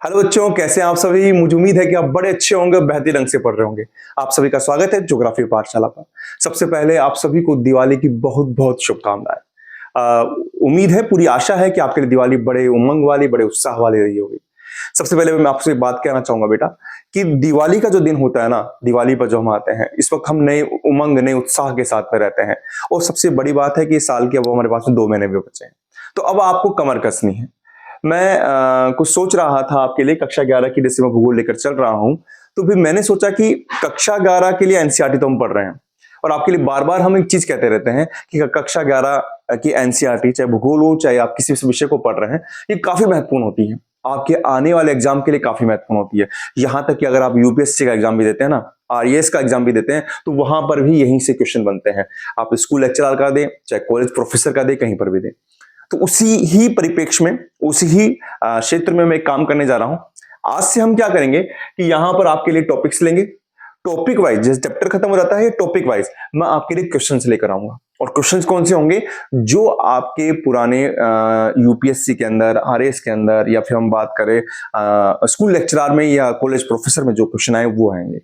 Hello बच्चों, कैसे हैं आप सभी। मुझे उम्मीद है कि आप बड़े अच्छे होंगे, बेहतरीन ढंग से पढ़ रहे होंगे। आप सभी का स्वागत है ज्योग्राफी पाठशाला पर। सबसे पहले आप सभी को दिवाली की बहुत बहुत शुभकामनाएं। उम्मीद है, पूरी आशा है कि आपके लिए दिवाली बड़े उमंग वाली, बड़े उत्साह वाली रही होगी। सबसे पहले मैं आपसे एक बात कहना चाहूंगा बेटा, कि दिवाली का जो दिन होता है ना, दिवाली पर जो हम आते हैं, इस वक्त हम नए उमंग, नए उत्साह के साथ में रहते हैं। और सबसे बड़ी बात है कि इस साल के अब हमारे पास में 2 महीने भी बचे हैं, तो अब आपको कमर कसनी है। मैं कुछ सोच रहा था आपके लिए, कक्षा 11 की जैसे मैं भूगोल लेकर चल रहा हूं, तो फिर मैंने सोचा कि कक्षा 11 के लिए एनसीईआरटी तो हम पढ़ रहे हैं, और आपके लिए बार बार हम एक चीज कहते रहते हैं कि कक्षा 11 की एनसीईआरटी, चाहे भूगोल हो चाहे आप किसी भी विषय को पढ़ रहे हैं, ये काफी महत्वपूर्ण होती है। आपके आने वाले एग्जाम के लिए काफी महत्वपूर्ण होती है। यहां तक कि अगर आप यूपीएससी का एग्जाम भी देते हैं ना, आईएएस का एग्जाम भी देते हैं, तो वहां पर भी यहीं से क्वेश्चन बनते हैं। आप स्कूल लेक्चरर का दें, चाहे कॉलेज प्रोफेसर का दें, कहीं पर भी दें। तो उसी ही परिप्रेक्ष्य में, उसी ही क्षेत्र में मैं एक काम करने जा रहा हूं। आज से हम क्या करेंगे कि यहां पर आपके लिए टॉपिक्स लेंगे, टॉपिक वाइज। जैसे चैप्टर खत्म हो जाता है, टॉपिक वाइज मैं आपके लिए क्वेश्चंस लेकर आऊंगा। और क्वेश्चंस कौन से होंगे? जो आपके पुराने यूपीएससी के अंदर, आरएएस के अंदर, या फिर हम बात करें स्कूल लेक्चरर में या कॉलेज प्रोफेसर में जो क्वेश्चन आए वो आएंगे,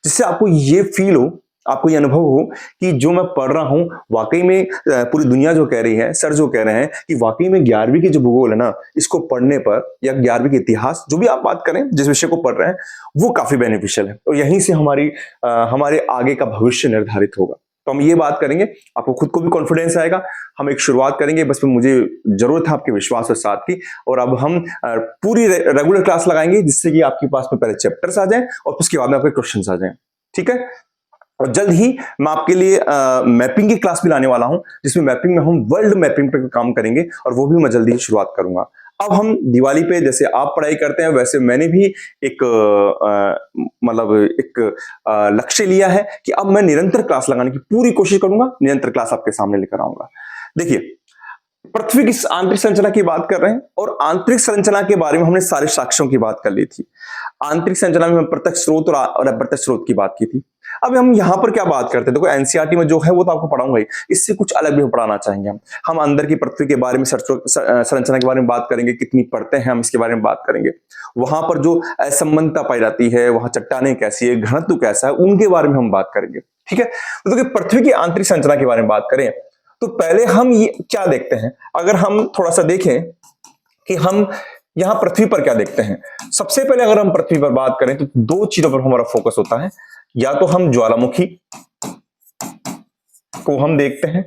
जिससे आपको ये फील हो, आपको ये अनुभव हो कि जो मैं पढ़ रहा हूं वाकई में, पूरी दुनिया जो कह रही है, सर जो कह रहे हैं कि वाकई में 11वीं की जो भूगोल है ना, इसको पढ़ने पर, या 11वीं के इतिहास, जो भी आप बात करें, जिस विषय को पढ़ रहे हैं, वो काफी बेनिफिशियल है। और यहीं से हमारे आगे का भविष्य निर्धारित होगा। तो हम ये बात करेंगे, आपको खुद को भी कॉन्फिडेंस आएगा। हम एक शुरुआत करेंगे, बस मुझे जरूरत है आपके विश्वास और साथ की। और अब हम पूरी रेगुलर क्लास लगाएंगे, जिससे कि आपके पास में पहले चैप्टर्स आ जाएं और उसके बाद में आपके क्वेश्चंस आ जाएं। ठीक है? और जल्द ही मैं आपके लिए मैपिंग की क्लास भी लाने वाला हूं, जिसमें मैपिंग में हम वर्ल्ड मैपिंग पे काम करेंगे, और वो भी मैं जल्दी ही शुरुआत करूंगा। अब हम दिवाली पे, जैसे आप पढ़ाई करते हैं वैसे मैंने भी एक मतलब एक लक्ष्य लिया है कि अब मैं निरंतर क्लास लगाने की पूरी कोशिश करूंगा, निरंतर क्लास आपके सामने लेकर आऊंगा। देखिए, पृथ्वी की आंतरिक संरचना की बात कर रहे हैं, और आंतरिक संरचना के बारे में हमने सारे साक्ष्यों की बात कर ली थी। आंतरिक संरचना में हम प्रत्यक्ष स्रोत और अप्रत्यक्ष स्रोत की बात की थी। अब हम यहां पर क्या बात करते हैं? देखो, एनसीईआरटी में जो है वो तो आपको पढ़ाऊंगा ही, इससे कुछ अलग भी पढ़ाना चाहेंगे। हम अंदर की पृथ्वी के बारे में, संरचना के बारे में बात करेंगे, कितनी परतें हैं, हम इसके बारे में बात करेंगे। वहां पर जो असमानता पाई जाती है, वहां चट्टानें कैसी है, घनत्व कैसा है, उनके बारे में हम बात करेंगे। ठीक है? तो देखिए, पृथ्वी की आंतरिक संरचना के बारे में बात करें, तो पहले हम ये क्या देखते हैं? अगर हम थोड़ा सा देखें कि हम यहां पृथ्वी पर क्या देखते हैं। सबसे पहले अगर हम पृथ्वी पर बात करें, तो दो चीजों पर हमारा फोकस होता है। या तो हम ज्वालामुखी को हम देखते हैं,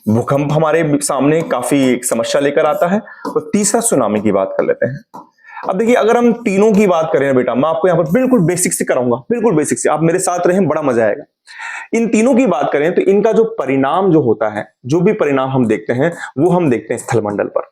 भूकंप हमारे सामने काफी समस्या लेकर आता है, और तीसरा सुनामी की बात कर लेते हैं। अब देखिए, अगर हम तीनों की बात करें बेटा, मैं आपको यहां पर बिल्कुल बेसिक से कराऊंगा, बिल्कुल बेसिक से। आप मेरे साथ रहें, बड़ा मजा आएगा। इन तीनों की बात करें तो इनका जो परिणाम जो होता है, जो भी परिणाम हम देखते हैं, वो हम देखते हैं स्थलमंडल पर।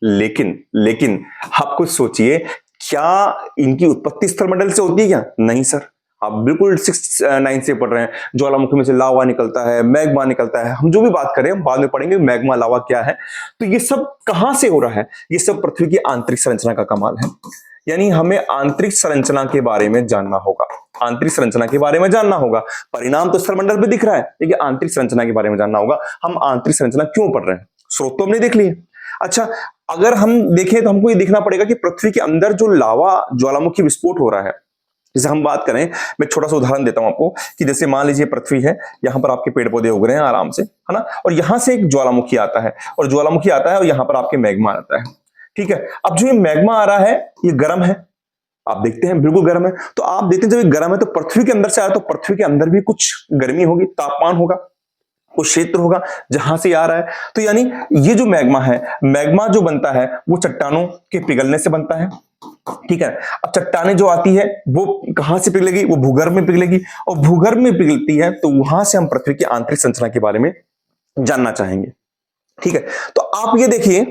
लेकिन लेकिन आप कुछ सोचिए, क्या इनकी उत्पत्ति स्थलमंडल से होती है क्या? नहीं सर। आप बिल्कुल 6-9 से पढ़ रहे हैं, ज्वालामुखी में से लावा निकलता है, मैग्मा निकलता है। हम जो भी बात करें, हम बाद में पढ़ेंगे मैग्मा, लावा क्या है। तो ये सब कहां से हो रहा है? ये सब पृथ्वी की आंतरिक संरचना का कमाल है। यानी हमें आंतरिक संरचना के बारे में जानना होगा, आंतरिक संरचना के बारे में जानना होगा। परिणाम तो स्थलमंडल पे दिख रहा है, लेकिन आंतरिक संरचना के बारे में जानना होगा। हम आंतरिक संरचना क्यों पढ़ रहे हैं? स्रोत तो हमने देख लिए। अच्छा, अगर हम देखें तो हमको ये देखना पड़ेगा कि पृथ्वी के अंदर जो लावा, ज्वालामुखी विस्फोट हो रहा है, जैसे हम बात करें, मैं छोटा सा उदाहरण देता हूं आपको, कि जैसे मान लीजिए पृथ्वी है, यहां पर आपके पेड़ पौधे उग रहे हैं आराम से, है ना, और यहां से एक ज्वालामुखी आता है, और ज्वालामुखी आता है, और यहां पर आपके मैग्मा आता है। ठीक है? अब जो ये मैग्मा आ रहा है, ये गर्म है, आप देखते हैं बिल्कुल गर्म है। तो आप देखते हैं, जब ये गर्म है तो पृथ्वी के अंदर से आया, तो पृथ्वी के अंदर भी कुछ गर्मी होगी, तापमान होगा, कुछ क्षेत्र होगा जहां से आ रहा है। तो यानी ये जो मैग्मा है, मैग्मा जो बनता है वो चट्टानों के पिघलने से बनता है। ठीक है? अब चट्टानें जो आती है वो कहां से पिघलेगी? वो भूगर्भ में पिघलेगी, और भूगर्भ में पिघलती है तो वहां से हम पृथ्वी की आंतरिक संरचना के बारे में जानना चाहेंगे। ठीक है? तो आप ये देखिए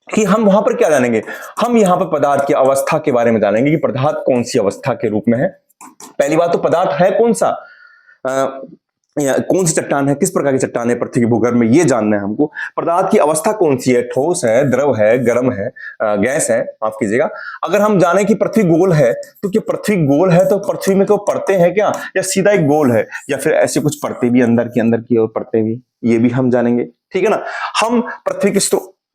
कि हम वहां पर क्या जानेंगे। हम यहां पर पदार्थ की अवस्था के बारे में जानेंगे, कि पदार्थ कौन सी अवस्था के रूप में है। पहली बात तो पदार्थ है कौन सा, या कौन सी चट्टान है, किस प्रकार की चट्टान है पृथ्वी के भूगर्भ में, ये जानना है हमको। पदार्थ की अवस्था कौन सी है, ठोस है, द्रव है, गर्म है, गैस है, माफ कीजिएगा। अगर हम जाने कि पृथ्वी गोल है, तो क्या पृथ्वी गोल है तो पृथ्वी में तो परतें हैं क्या, या सीधा एक गोल है, या फिर ऐसे कुछ परतें भी अंदर की ओर परतें भी, ये भी हम जानेंगे। ठीक है ना? हम पृथ्वी की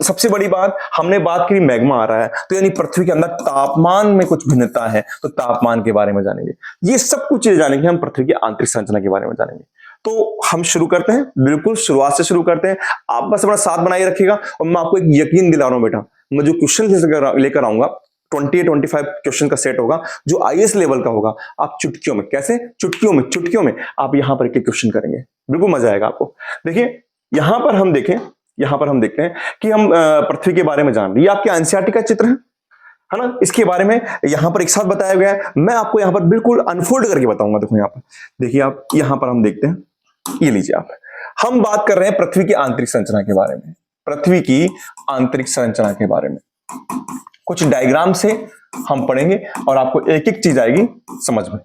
सबसे बड़ी बात, हमने बात की मैग्मा आ रहा है, तो यानी पृथ्वी के अंदर तापमान में कुछ भिन्नता है, तो तापमान के बारे में जानेंगे। ये सब कुछ चीजें जानेंगे हम, पृथ्वी की आंतरिक संरचना के बारे में जानेंगे। तो हम शुरू करते हैं, बिल्कुल शुरुआत से शुरू करते हैं। आप बस अपना साथ बनाए रखिएगा और मैं आपको एक यकीन दिला रहा हूं बेटा, मैं जो क्वेश्चन लेकर आऊंगा 20-25 क्वेश्चन का सेट होगा जो आईएएस लेवल का होगा। आप चुटकियों में, कैसे चुटकियों में आप यहां पर एक क्वेश्चन करेंगे, बिल्कुल मजा आएगा आपको। देखिए यहां पर हम देखते हैं कि हम पृथ्वी के बारे में जान रहे हैं। ये आपके एनसीईआरटी का चित्र है ना, इसके बारे में यहां पर एक साथ बताया गया है। मैं आपको यहां पर बिल्कुल अनफोल्ड करके बताऊंगा। देखो यहां पर देखिए, आप यहां पर हम देखते हैं, ये लीजिए आप, हम बात कर रहे हैं पृथ्वी की आंतरिक संरचना के बारे में, पृथ्वी की आंतरिक संरचना के बारे में। कुछ डायग्राम से हम पढ़ेंगे और आपको एक एक चीज आएगी समझ में।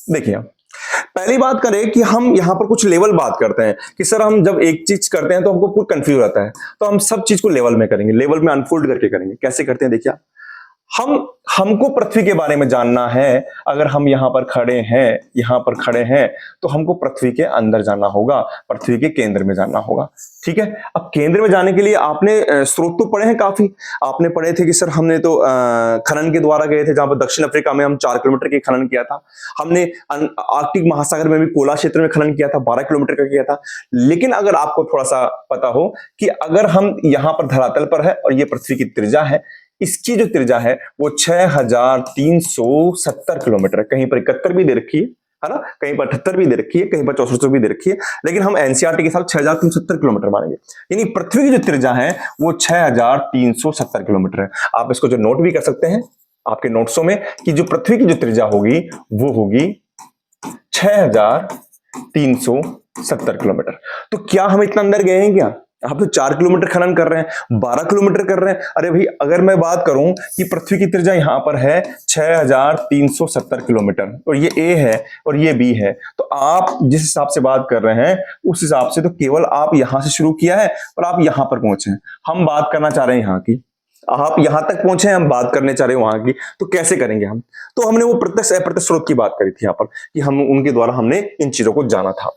देखिए आप, पहली बात करें कि हम यहां पर कुछ लेवल बात करते हैं कि सर हम जब एक चीज करते हैं तो हमको पूरा कंफ्यूज रहता है, तो हम सब चीज को लेवल में करेंगे, लेवल में अनफोल्ड करके करेंगे। कैसे करते हैं देखिए, हमको पृथ्वी के बारे में जानना है। अगर हम यहां पर खड़े हैं तो हमको पृथ्वी के अंदर जाना होगा, पृथ्वी के केंद्र में जाना होगा। ठीक है, अब केंद्र में जाने के लिए आपने स्रोत तो पढ़े हैं काफी। आपने पढ़े थे कि सर हमने तो खनन के द्वारा गए थे, जहां पर दक्षिण अफ्रीका में हम 4 किलोमीटर के खनन किया था। हमने आर्कटिक महासागर में भी कोला क्षेत्र में खनन किया था, 12 किलोमीटर का किया था। लेकिन अगर आपको थोड़ा सा पता हो कि अगर हम यहां पर धरातल पर है और ये पृथ्वी की त्रिज्या है, इसकी जो त्रिज्या है वो 6370 किलोमीटर है। कहीं पर 71 भी दे रखी है ना, कहीं पर 78 भी दे रखी है, कहीं पर 64 भी दे रखी है, लेकिन हम एनसीईआरटी के साथ 6370 किलोमीटर मानेंगे। यानी पृथ्वी की जो त्रिज्या है वो 6370 किलोमीटर है। आप इसको जो नोट भी कर सकते हैं आपके नोट्सों में कि जो पृथ्वी की जो त्रिज्या होगी वो होगी 6370 किलोमीटर। तो क्या हम इतना अंदर गए हैं क्या? आप तो 4 किलोमीटर खनन कर रहे हैं, 12 किलोमीटर कर रहे हैं। अरे भाई, अगर मैं बात करूं कि पृथ्वी की त्रिज्या यहां पर है 6370 किलोमीटर और ये ए है और ये बी है, तो आप जिस हिसाब से बात कर रहे हैं उस हिसाब से तो केवल आप यहां से शुरू किया है और आप यहां पर पहुंचे हैं। हम बात करना चाह रहे हैं यहां की, आप यहां तक पहुंचे हैं, हम बात करने चाह रहे हैं वहां की, तो कैसे करेंगे हम? तो हमने वो प्रत्यक्ष अप्रत्यक्ष स्रोत की बात करी थी यहां पर कि हम उनके द्वारा हमने इन चीजों को जाना था।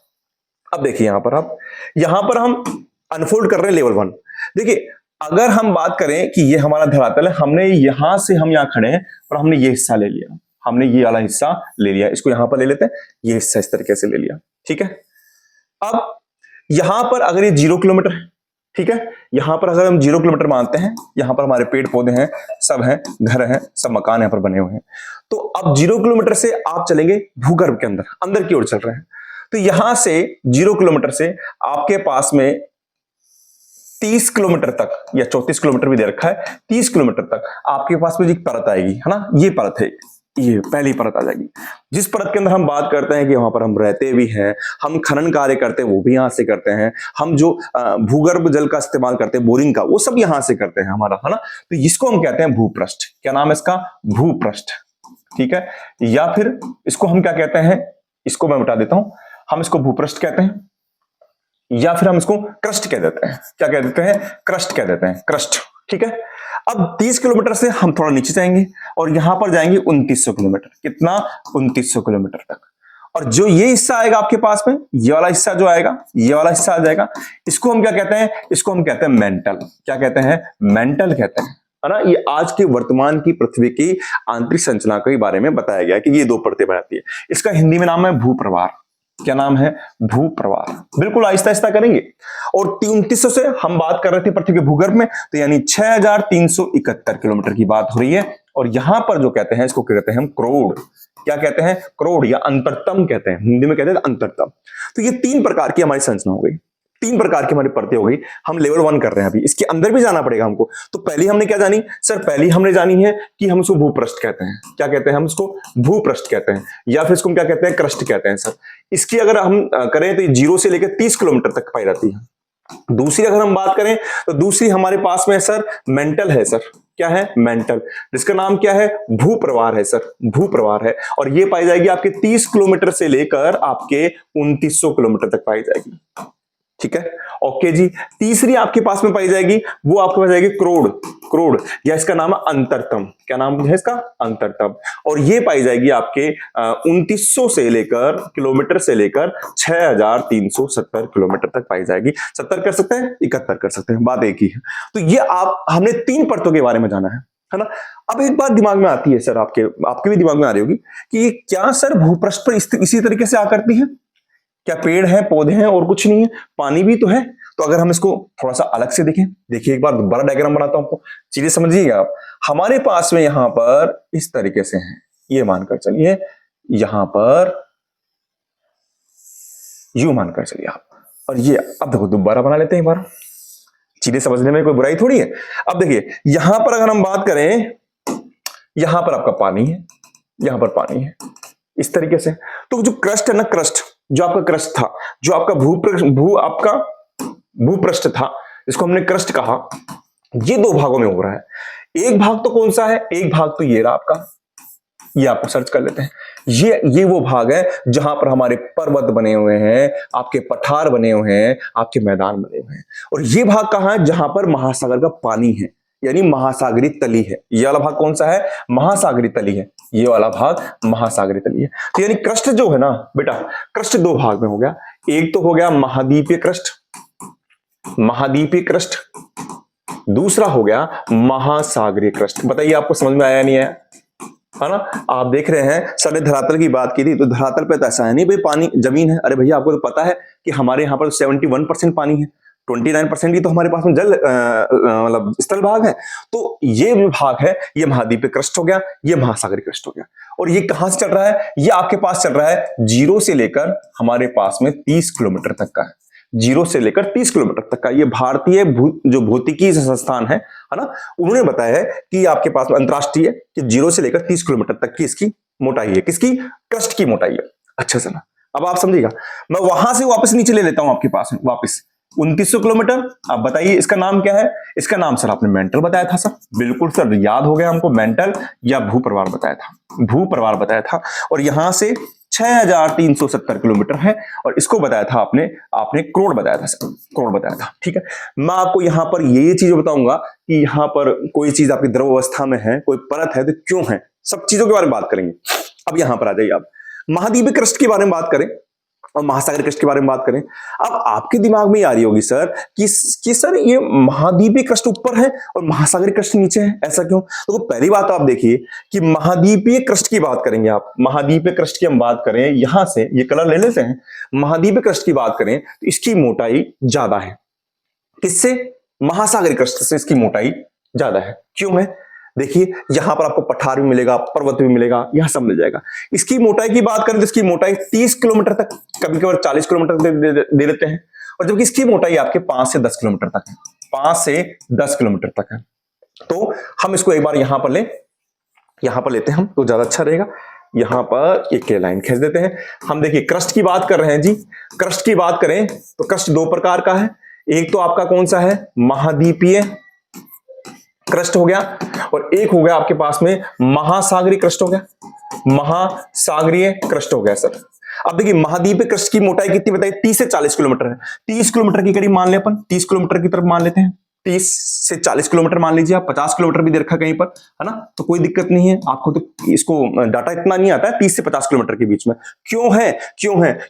अब देखिए यहां पर हम अनफोल्ड कर रहे हैं लेवल 1। देखिए, अगर हम बात करें कि ये हमारा धरातल है, हमने यहां से हम यहां खड़े हैं और हमने ये हिस्सा ले लिया, हमने ये वाला हिस्सा ले लिया, इसको यहां पर ले लेते हैं, ये हिस्सा इस तरीके से ले लिया। ठीक है, अब यहां पर अगर ये 0 किलोमीटर है, ठीक है, यहां पर अगर हम 0 किलोमीटर मानते हैं, यहां पर हमारे पेड़ पौधे हैं, सब हैं, घर हैं, सब मकान यहां पर बने हुए हैं, तो अब 0 किलोमीटर से आप चलेंगे भूगर्भ के अंदर की ओर चल रहे हैं। तो यहां से 0 किलोमीटर से आपके पास में 30 किलोमीटर तक या 34 किलोमीटर भी दे रखा है, 30 किलोमीटर तक आपके पास में एक परत आएगी, है ना, ये परत है, ये पहली परत आ जाएगी, जिस परत के अंदर हम बात करते हैं कि वहां पर हम रहते भी हैं, हम खनन कार्य करते हैं वो भी यहां से करते हैं, हम जो भूगर्भ जल का इस्तेमाल करते हैं बोरिंग का, वो सब यहां से करते हैं हमारा, है ना। तो इसको हम कहते हैं भूपृष्ठ। क्या नाम है इसका? भूपृष्ठ। ठीक है, या फिर इसको हम क्या कहते हैं, इसको मैं बता देता हूं, हम इसको भूपृष्ठ कहते हैं या फिर हम इसको क्रस्ट कह देते हैं। क्या कह देते हैं? क्रस्ट कह देते हैं, क्रस्ट। ठीक है, अब 30 किलोमीटर से हम थोड़ा नीचे जाएंगे और यहां पर जाएंगे 2900 किलोमीटर। कितना? 2900 किलोमीटर तक। और जो ये हिस्सा आएगा आपके पास में, ये वाला हिस्सा जो आएगा, ये वाला हिस्सा आ जाएगा, इसको हम क्या कहते हैं? इसको हम कहते हैं मेंटल। क्या कहते हैं? मेंटल कहते हैं, है ना। ये आज के वर्तमान की पृथ्वी की आंतरिक संरचना के बारे में बताया गया कि ये 2 परतें बनाती है। इसका हिंदी में नाम है भूप्रवार। क्या नाम है? भूप्रवार। बिल्कुल आहिस्ता आहिस्ता करेंगे। और 2900 से हम बात कर रहे थे पृथ्वी के भूगर्भ में, तो यानी 6371 किलोमीटर की बात हो रही है। और यहां पर जो कहते हैं, इसको कहते हैं हम क्रोड। क्या कहते हैं? क्रोड या अंतरतम कहते हैं, हिंदी में कहते हैं अंतरतम। तो ये 3 प्रकार की हमारी संरचना हो गई, 3 प्रकार की हमारी परतें हो गई। हम लेवल 1 कर रहे हैं, अभी इसके अंदर भी जाना पड़ेगा हमको। तो पहली हमने क्या जानी सर? पहली हमने जानी है कि हम इसको भूपृष्ठ कहते हैं। क्या कहते हैं? हम इसको भूपृष्ठ कहते हैं, या फिर इसको हम क्या कहते हैं? क्रस्ट कहते हैं सर। इसकी अगर हम करें तो 0 से लेकर 30 किलोमीटर तक पाई जाती है। दूसरी अगर हम बात करें तो दूसरी हमारे पास में सर मेंटल है सर। क्या है? मेंटल, जिसका नाम क्या है? भूप्रवार है सर, भूप्रवार है। और ये पाई जाएगी आपके 30 किलोमीटर से लेकर आपके 2900 किलोमीटर तक पाई जाएगी। ठीक है, ओके जी। तीसरी आपके पास में पाई जाएगी, वो आपके पास जाएगी क्रोड, क्रोड या इसका नाम है अंतरतम। क्या नाम है इसका? अंतरतम। और ये पाई जाएगी आपके 2900 से लेकर किलोमीटर से लेकर 6370 किलोमीटर तक पाई जाएगी। 70 कर सकते हैं, 71 कर सकते हैं, बात एक ही है। तो ये आप हमने 3 परतों के बारे में जाना है ना। अब एक बात दिमाग में आती है सर, आपके भी दिमाग में आ रही होगी कि क्या सर भूपृष्ठ पर इसी तरीके से आकृति है? क्या पेड़ है, पौधे हैं और कुछ नहीं है? पानी भी तो है। तो अगर हम इसको थोड़ा सा अलग से देखें, देखिए एक बार बड़ा डायग्राम बनाता हूं आपको, चीजें समझिएगा आप। हमारे पास में यहां पर इस तरीके से है, ये मानकर चलिए, यहां पर यू मानकर चलिए आप, और ये अब देखो दोबारा बना लेते हैं एक बार, चीजें समझने में कोई बुराई थोड़ी है। अब देखिए यहां पर अगर हम बात करें, यहां पर आपका पानी है, यहां पर पानी है, इस तरीके से। तो जो क्रस्ट है ना, क्रस्ट, जो आपका क्रस्ट था, जो आपका भूपृष्ठ था, इसको हमने क्रस्ट कहा, ये 2 भागों में हो रहा है। एक भाग तो कौन सा है? एक भाग तो ये रहा आपका, ये आपको सर्च कर लेते हैं। ये वो भाग है जहां पर हमारे पर्वत बने हुए हैं, आपके पठार बने हुए हैं, आपके मैदान बने हुए हैं। और ये भाग कहां है? जहां पर महासागर का पानी है, यानी महासागरी तली है। ये वाला भाग कौन सा है? महासागरी तली है। ये वाला भाग महासागरी तली है। तो यानी क्रस्ट जो है ना बेटा, क्रस्ट 2 भाग में हो गया। एक तो हो गया महाद्वीपीय क्रस्ट, महाद्वीपीय क्रस्ट, दूसरा हो गया महासागरीय क्रस्ट। बताइए आपको समझ में आया नहीं आया? है ना। आप देख रहे हैं सर ने धरातल की बात की थी, तो धरातल पे तो ऐसा है नहीं भाई पानी जमीन है। अरे भैया आपको तो पता है कि हमारे यहाँ पर 71% पानी है, 29% ही तो हमारे पास में जल मतलब स्थल भाग है। तो ये जो भाग है ये महाद्वीपीय क्रस्ट हो गया, ये महासागरीय क्रस्ट हो गया। और ये कहां से चल रहा है? ये आपके पास चल रहा है 0 से लेकर हमारे पास में 30 किलोमीटर तक का है। 0 से लेकर 30 किलोमीटर तक का। ये भारतीय जो भौतिकी संस्थान है ना, उन्होंने बताया है कि आपके पास अंतरराष्ट्रीय कि 0 से लेकर 30 किलोमीटर तक की इसकी मोटाई है। किसकी? क्रस्ट की मोटाई है। अच्छा सर, अब आप समझिएगा, मैं वहां से वापस नीचे ले लेता हूं आपके पास वापस 2900 किलोमीटर। अब बताइए इसका नाम क्या है? इसका नाम सर आपने मेंटल बताया था सर, बिल्कुल सर याद हो गया हमको, मेंटल या भूप्रवाल बताया था, भूप्रवाल बताया था। और यहां से 6370 किलोमीटर है, और इसको बताया था आपने करोड़ बताया था सर, करोड़ बताया था। ठीक है, मैं आपको यहां पर ये चीज बताऊंगा कि यहां पर कोई चीज आपकी द्रव अवस्था में है, कोई परत है तो क्यों है, सब चीजों के बारे में बात करेंगे। अब यहां पर आ जाइए आप, महाद्वीपीय क्रस्ट के बारे में बात करें और महासागरीय क्रस्ट के बारे में बात करें। अब आपके दिमाग में आ रही होगी सर कि सर ये महाद्वीपीय क्रस्ट ऊपर है और महासागरीय क्रस्ट नीचे है, ऐसा क्यों? तो पहली बात तो आप देखिए कि महाद्वीपीय क्रस्ट की बात करेंगे आप, महाद्वीपीय क्रस्ट की हम बात करें, यहां से ये कलर ले लेते हैं, महाद्वीपीय क्रस्ट की बात करें तो इसकी मोटाई ज्यादा है। किससे? महासागरीय क्रस्ट से इसकी मोटाई ज्यादा है। क्यों है? देखिए यहां पर आपको पठार भी मिलेगा, पर्वत भी मिलेगा, यहां सब मिल जाएगा। इसकी मोटाई की बात करें तो इसकी मोटाई 30 किलोमीटर तक, कभी कभी 40 किलोमीटर दे देते हैं, और जबकि इसकी मोटाई आपके 5 से 10 किलोमीटर तक है, 5 से 10 किलोमीटर तक है। तो हम इसको एक बार यहां पर लेते हैं हम, तो ज्यादा अच्छा रहेगा। यहां पर एक लाइन खींच देते हैं हम। देखिए क्रस्ट की बात कर रहे हैं जी, क्रस्ट की बात करें तो क्रस्ट 2 प्रकार का है। एक तो आपका कौन सा है? महाद्वीपीय क्रस्ट हो गया, और एक हो गया आपके पास में महासागरीय क्रस्ट हो गया, महासागरीय क्रस्ट हो गया सर। अब देखिए महाद्वीपीय क्रस्ट की मोटाई कितनी बताइए? 30 से 40 किलोमीटर है। 30 किलोमीटर की करीब मान ले अपन, 30 किलोमीटर की तरफ मान लेते हैं, 30 से 40 किलोमीटर मान लीजिए आप, 50 किलोमीटर भी दे रखा कहीं पर, है ना, तो कोई दिक्कत नहीं है आपको। तो इसको डाटा इतना नहीं आता है 30 से 50 किलोमीटर के बीच में। क्यों है?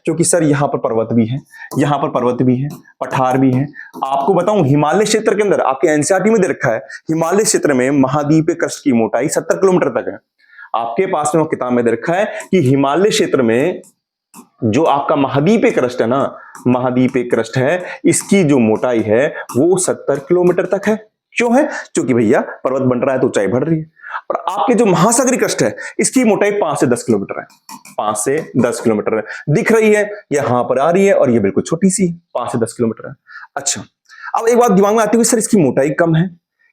क्योंकि सर यहाँ पर पर्वत भी है, यहाँ पर पर्वत भी है, पठार भी है। आपको बताऊं हिमालय क्षेत्र के अंदर, आपके एनसीईआरटी में दे रखा है, हिमालय क्षेत्र में महाद्वीपीय क्रस्ट की मोटाई 70 किलोमीटर तक है। आपके पास में वो किताब में दे रखा है कि हिमालय क्षेत्र में जो आपका महाद्वीपीय क्रस्ट है ना, महाद्वीपीय क्रस्ट है, इसकी जो मोटाई है वो 70 किलोमीटर तक है। क्यों है? क्योंकि भैया पर्वत बन रहा है तो ऊंचाई बढ़ रही है। और आपके जो महासागरीय क्रस्ट है इसकी मोटाई 5 से 10 किलोमीटर है, 5 से 10 किलोमीटर है। दिख रही है यहां पर आ रही है, और ये बिल्कुल छोटी सी 5 से 10 किलोमीटर है। अच्छा, अब एक बात दिमाग में आती हुई, सर इसकी मोटाई कम है,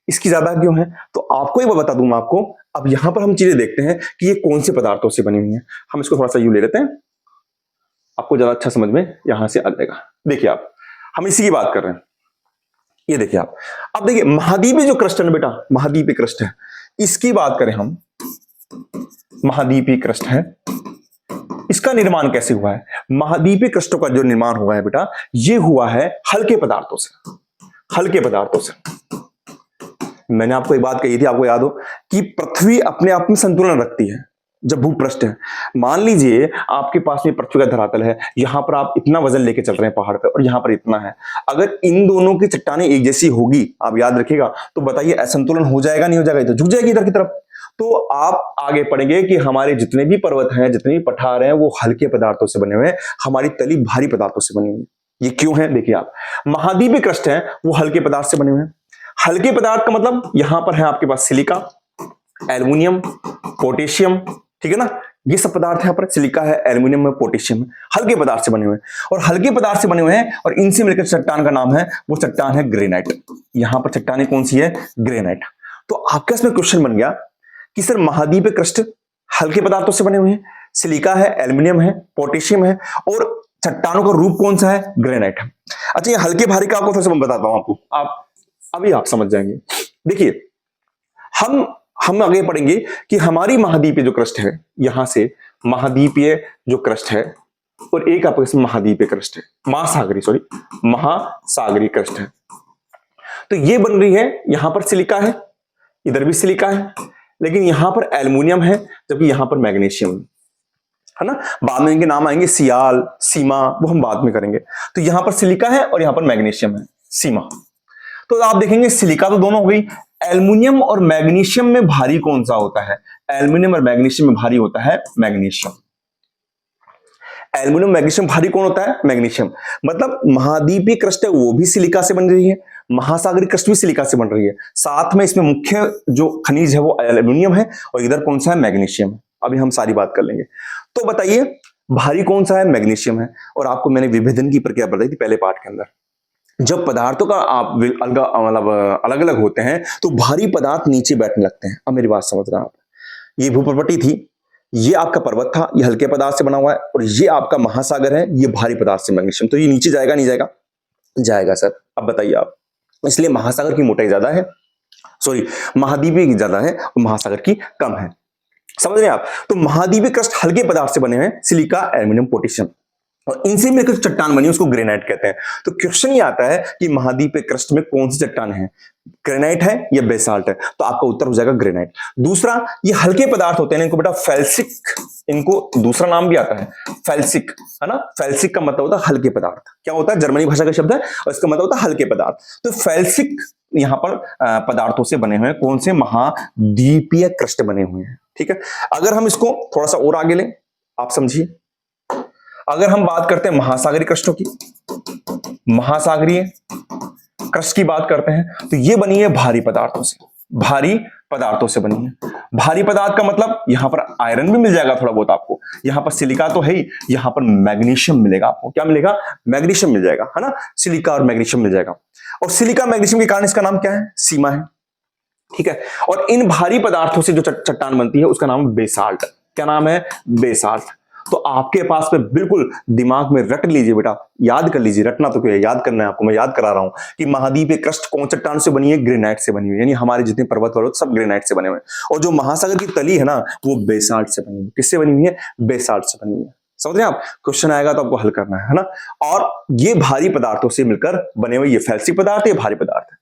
इसकी ज्यादा क्यों है? तो आपको एक बात बता दूंगा आपको। अब यहां पर हम चीजें देखते हैं कि ये कौन से पदार्थों से बनी हुई है। हम इसको थोड़ा सा यूं ले लेते हैं, आपको ज्यादा अच्छा समझ में यहां से आ जाएगा। देखिए आप, हम इसी की बात कर रहे हैं, ये देखिए आप। अब देखिए महाद्वीपीय जो क्रस्ट है ना बेटा, महाद्वीपीय क्रस्ट है, इसकी बात करें हम, महाद्वीपीय क्रस्ट है, इसका निर्माण कैसे हुआ है? महाद्वीपीय क्रस्टों का जो निर्माण हुआ है बेटा, ये हुआ है हल्के पदार्थों से। हल्के पदार्थों से। मैंने आपको एक बात कही थी, आपको याद हो, कि पृथ्वी अपने आप में संतुलन रखती है जब भूपृष्ठ है। मान लीजिए आपके पास में पृथ्वी का धरातल है, यहां पर आप इतना वजन लेके चल रहे हैं पहाड़ पे और यहां पर इतना है। अगर इन दोनों की चट्टानें एक जैसी होगी, आप याद रखिएगा, तो बताइए असंतुलन हो जाएगा नहीं हो जाएगा? तो झुक जाएगी इधर की तरफ। तो आप आगे पढ़ेंगे कि हमारे जितने भी पर्वत हैं, जितने भी पठार हैं, वो हल्के पदार्थों से बने हुए हैं, हमारी तली भारी पदार्थों से बनी हुई है। ये क्यों है? देखिए आप, महाद्वीपीय क्रस्ट है वो हल्के पदार्थ से बने हुए हैं। हल्के पदार्थ का मतलब यहां पर है आपके पास सिलिका, एल्युमिनियम, पोटेशियम, ठीक है ना, ये सब पदार्थ यहाँ पर, सिलिका है, एल्युमिनियम है, पोटेशियम है, हल्के पदार्थ से बने हुए हैं। और हल्के पदार्थ से बने हुए हैं और इनसे मिलकर चट्टान का नाम है, वो चट्टान है ग्रेनाइट। यहां पर चट्टानें कौन सी है? ग्रेनाइट। तो आपके इसमें क्वेश्चन बन गया कि सर महाद्वीपीय क्रस्ट हल्के पदार्थों से बने हुए हैं, सिलिका है, एल्युमिनियम है, पोटेशियम है, और चट्टानों का रूप कौन सा है? ग्रेनाइट है। अच्छा, ये हल्के भारी का आपको फिर से मैं बताता हूं आपको, अभी आप समझ जाएंगे। देखिए, हम आगे पढ़ेंगे कि हमारी महाद्वीपीय जो क्रस्ट है, यहां से महाद्वीपीय जो क्रस्ट है, और एक आपके इसमें महाद्वीपीय क्रस्ट है, महासागरीय क्रस्ट है। तो ये बन रही है, यहां पर सिलिका है, इधर भी सिलिका है, लेकिन यहां पर एल्युमिनियम है, जबकि यहां पर मैग्नीशियम है ना। बाद में इनके नाम आएंगे, सियाल, सीमा, वो हम बाद में करेंगे। तो यहां पर सिलिका है और यहां पर मैग्नीशियम है, सीमा। तो आप देखेंगे सिलिका तो दोनों हो गई, एल्युमिनियम और मैग्नीशियम में भारी कौन सा होता है? एल्युमिनियम और मैग्नीशियम में भारी होता है मैग्नीशियम। एल्युमिनियम मैग्नीशियम भारी कौन होता है? मैग्नीशियम। मतलब महाद्वीपीय क्रस्ट है वो भी सिलिका से बन रही है, महासागरीय क्रस्ट भी सिलिका से बन रही है, साथ में इसमें मुख्य जो खनिज है वो एल्युमिनियम है, और इधर कौन सा है? मैग्नीशियम है। अभी हम सारी बात कर लेंगे। तो बताइए भारी कौन सा है? मैग्नीशियम है। और आपको मैंने विभेदन की प्रक्रिया बताई थी पहले पार्ट के अंदर, जब पदार्थों का आप अलग अलग होते हैं तो भारी पदार्थ नीचे बैठने लगते हैं। अब मेरी बात समझ रहे हैं आप, ये भूप्रपट्टी थी, ये आपका पर्वत था, ये हल्के पदार्थ से बना हुआ है, और ये आपका महासागर है, ये भारी पदार्थ से मैग्नीशियम। तो ये नीचे जाएगा नहीं जाएगा? जाएगा सर। अब बताइए आप, इसलिए महासागर की मोटाई ज्यादा है, सॉरी महाद्वीपीय की ज्यादा है और महासागर की कम है। समझ रहे हैं आप? तो महाद्वीपीय क्रस्ट हल्के पदार्थ से बने हैं, सिलिका, एल्युमिनियम, पोटेशियम, और इनसे मिलकर चट्टान बनी, उसको ग्रेनाइट कहते हैं। तो क्वेश्चन ये आता है कि महाद्वीपीय क्रस्ट में कौन सी चट्टान है, ग्रेनाइट है या बेसाल्ट है? तो आपका उत्तर हो जाएगा ग्रेनाइट। दूसरा, ये हल्के पदार्थ होते हैं, इनको बेटा फेल्सिक, इनको दूसरा नाम भी आता है फेल्सिक, है ना। फेल्सिक का मतलब होता है हल्के पदार्थ। क्या होता है? जर्मनी भाषा का शब्द है और इसका मतलब होता है हल्के पदार्थ। तो फेल्सिक यहां पर पदार्थों से बने हुए हैं, कौन से? महाद्वीपीय क्रस्ट बने हुए हैं। ठीक है, अगर हम इसको थोड़ा सा और आगे लें, आप समझिए, अगर हम बात करते हैं महासागरीय क्रस्टों की, महासागरीय क्रस्ट की बात करते हैं, तो ये बनी है भारी पदार्थों से, भारी पदार्थों से बनी है। भारी पदार्थ का मतलब यहां पर आयरन भी मिल जाएगा थोड़ा बहुत आपको, यहां पर सिलिका तो है ही, यहां पर मैग्नीशियम मिलेगा आपको। क्या मिलेगा? मैग्नीशियम मिल जाएगा, है ना। सिलिका और मैग्नीशियम मिल जाएगा, और सिलिका मैग्नीशियम के कारण इसका नाम क्या है? सीमा है। ठीक है, और इन भारी पदार्थों से जो चट्टान बनती है उसका नाम बेसाल्ट। क्या नाम है? बेसाल्ट। तो आपके पास में बिल्कुल दिमाग में रट लीजिए बेटा, याद कर लीजिए, रटना तो क्या है, याद करना है आपको, मैं याद करा रहा हूं कि महाद्वीपीय क्रस्ट कौन चट्टान से बनी है? ग्रेनाइट से बनी हुई है। यानी हमारे जितने पर्वत सब ग्रेनाइट से बने हुए हैं, और जो महासागर की तली है ना, वो बेसाल्ट से बनी हुई है। किससे बनी हुई है? बेसाल्ट से बनी हुई है। समझ रहे हैं आप? क्वेश्चन आएगा तो आपको हल करना है ना। और ये भारी पदार्थों से मिलकर बने हुए, ये फेल्सिक पदार्थ है, ये भारी पदार्थ है।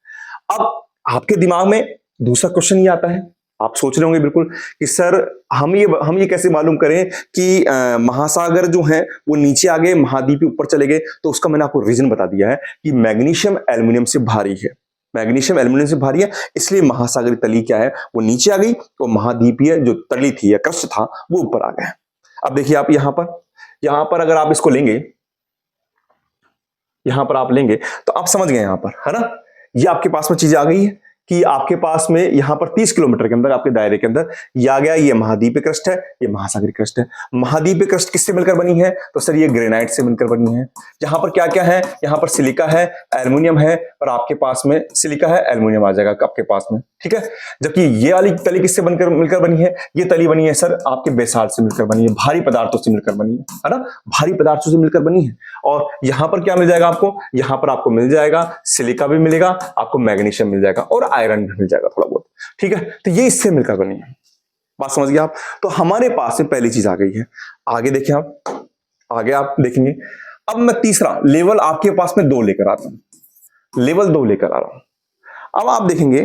अब आपके दिमाग में दूसरा क्वेश्चन ये आता है, आप सोच रहे होंगे बिल्कुल कि सर हम ये कैसे मालूम करें कि महासागर जो है वो नीचे आ गए, महाद्वीप ऊपर चले गए? तो उसका मैंने आपको रीजन बता दिया है कि मैग्नीशियम एल्युमिनियम से भारी है, मैग्नीशियम एल्युमिनियम से भारी है, इसलिए महासागरीय तली क्या है? वो नीचे आ गई, तो महाद्वीपीय जो तली थी या क्रस्ट था वो ऊपर आ गया। अब देखिए आप यहां पर अगर आप इसको लेंगे, यहां पर आप लेंगे तो आप समझ गए यहां पर, है ना। ये आपके पास में चीज आ गई है कि आपके पास में यहां पर 30 किलोमीटर के अंदर, आपके दायरे के अंदर ये आ गया, ये महाद्वीपीय क्रस्ट है, ये महासागरीय क्रस्ट है। महाद्वीपीय क्रस्ट किससे मिलकर बनी है? तो सर ये ग्रेनाइट से मिलकर बनी है। यहां पर क्या क्या है? यहां पर सिलिका है, एल्युमिनियम है, और आपके पास में सिलिका है, एल्युमिनियम आ जाएगा आपके पास में। ठीक है, जबकि ये वाली तली किससे मिलकर बनी है? ये तली बनी है सर आपके बेसाल्ट से मिलकर बनी है, भारी पदार्थों से मिलकर बनी है ना, भारी पदार्थों से मिलकर बनी है। और यहां पर क्या मिल जाएगा आपको? यहां पर आपको मिल जाएगा सिलिका भी मिलेगा, आपको मैग्नीशियम मिल जाएगा, और आयरन भी मिल जाएगा थोड़ा बहुत। ठीक है, तो ये इससे मिलकर बनी है। बात समझ गए आप? तो हमारे पास में पहली चीज आ गई है। आगे देखिए आप, आगे आप देखेंगे। अब मैं तीसरा लेवल आपके पास में 2 लेकर आता हूं, लेवल 2 लेकर आ रहा हूं। अब आप देखेंगे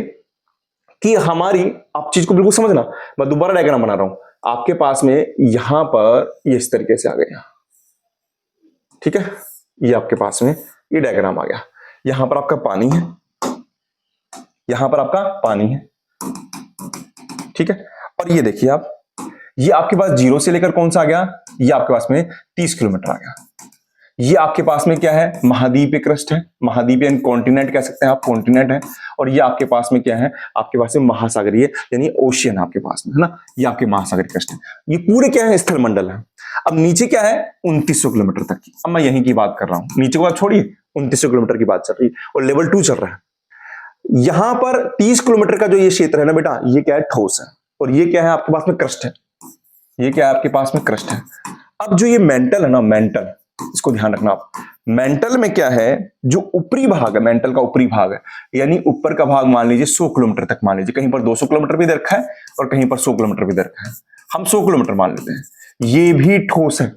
कि हमारी, आप चीज को बिल्कुल समझना, मैं दोबारा डायग्राम बना रहा हूं। आपके पास में यहां पर ये इस तरीके से आ गया, ठीक है, ये आपके पास में ये डायग्राम आ गया। यहां पर आपका पानी है, यहां पर आपका पानी है, ठीक है। और ये देखिए आप, ये आपके पास 0 से लेकर कौन सा आ गया, ये आपके पास में 30 किलोमीटर आ गया। ये आपके पास में क्या है, महाद्वीपीय क्रस्ट है, महाद्वीपीय कॉन्टिनेंट कह सकते हैं आप, कॉन्टिनेंट है। और ये आपके पास में क्या है, आपके पास में महासागरीय यानी ओशियन आपके पास में है ना, ये आपके महासागरीय क्रस्ट है। ये पूरे क्या है, स्थल मंडल है। अब नीचे क्या है, 2900 किलोमीटर तक की। अब मैं यहीं की बात कर रहा हूं, नीचे को आप छोड़िए, 2900 किलोमीटर की बात चल रही है और लेवल 2 चल रहा है। यहां पर 30 किलोमीटर का जो ये क्षेत्र है ना बेटा, ये क्या है, ठोस है। और ये क्या है, आपके पास में क्रस्ट है। ये क्या है, आपके पास में क्रस्ट है। अब जो ये मेंटल है ना, मेंटल, इसको ध्यान रखना आप। मेंटल में क्या है, जो ऊपरी भाग है, मेंटल का ऊपरी भाग है, यानी ऊपर का भाग मान लीजिए 100 किलोमीटर तक, मान लीजिए कहीं पर 200 किलोमीटर भी दे रखा है और कहीं पर 100 किलोमीटर भी दे रखा है, हम 100 किलोमीटर मान लेते हैं। ये भी ठोस है,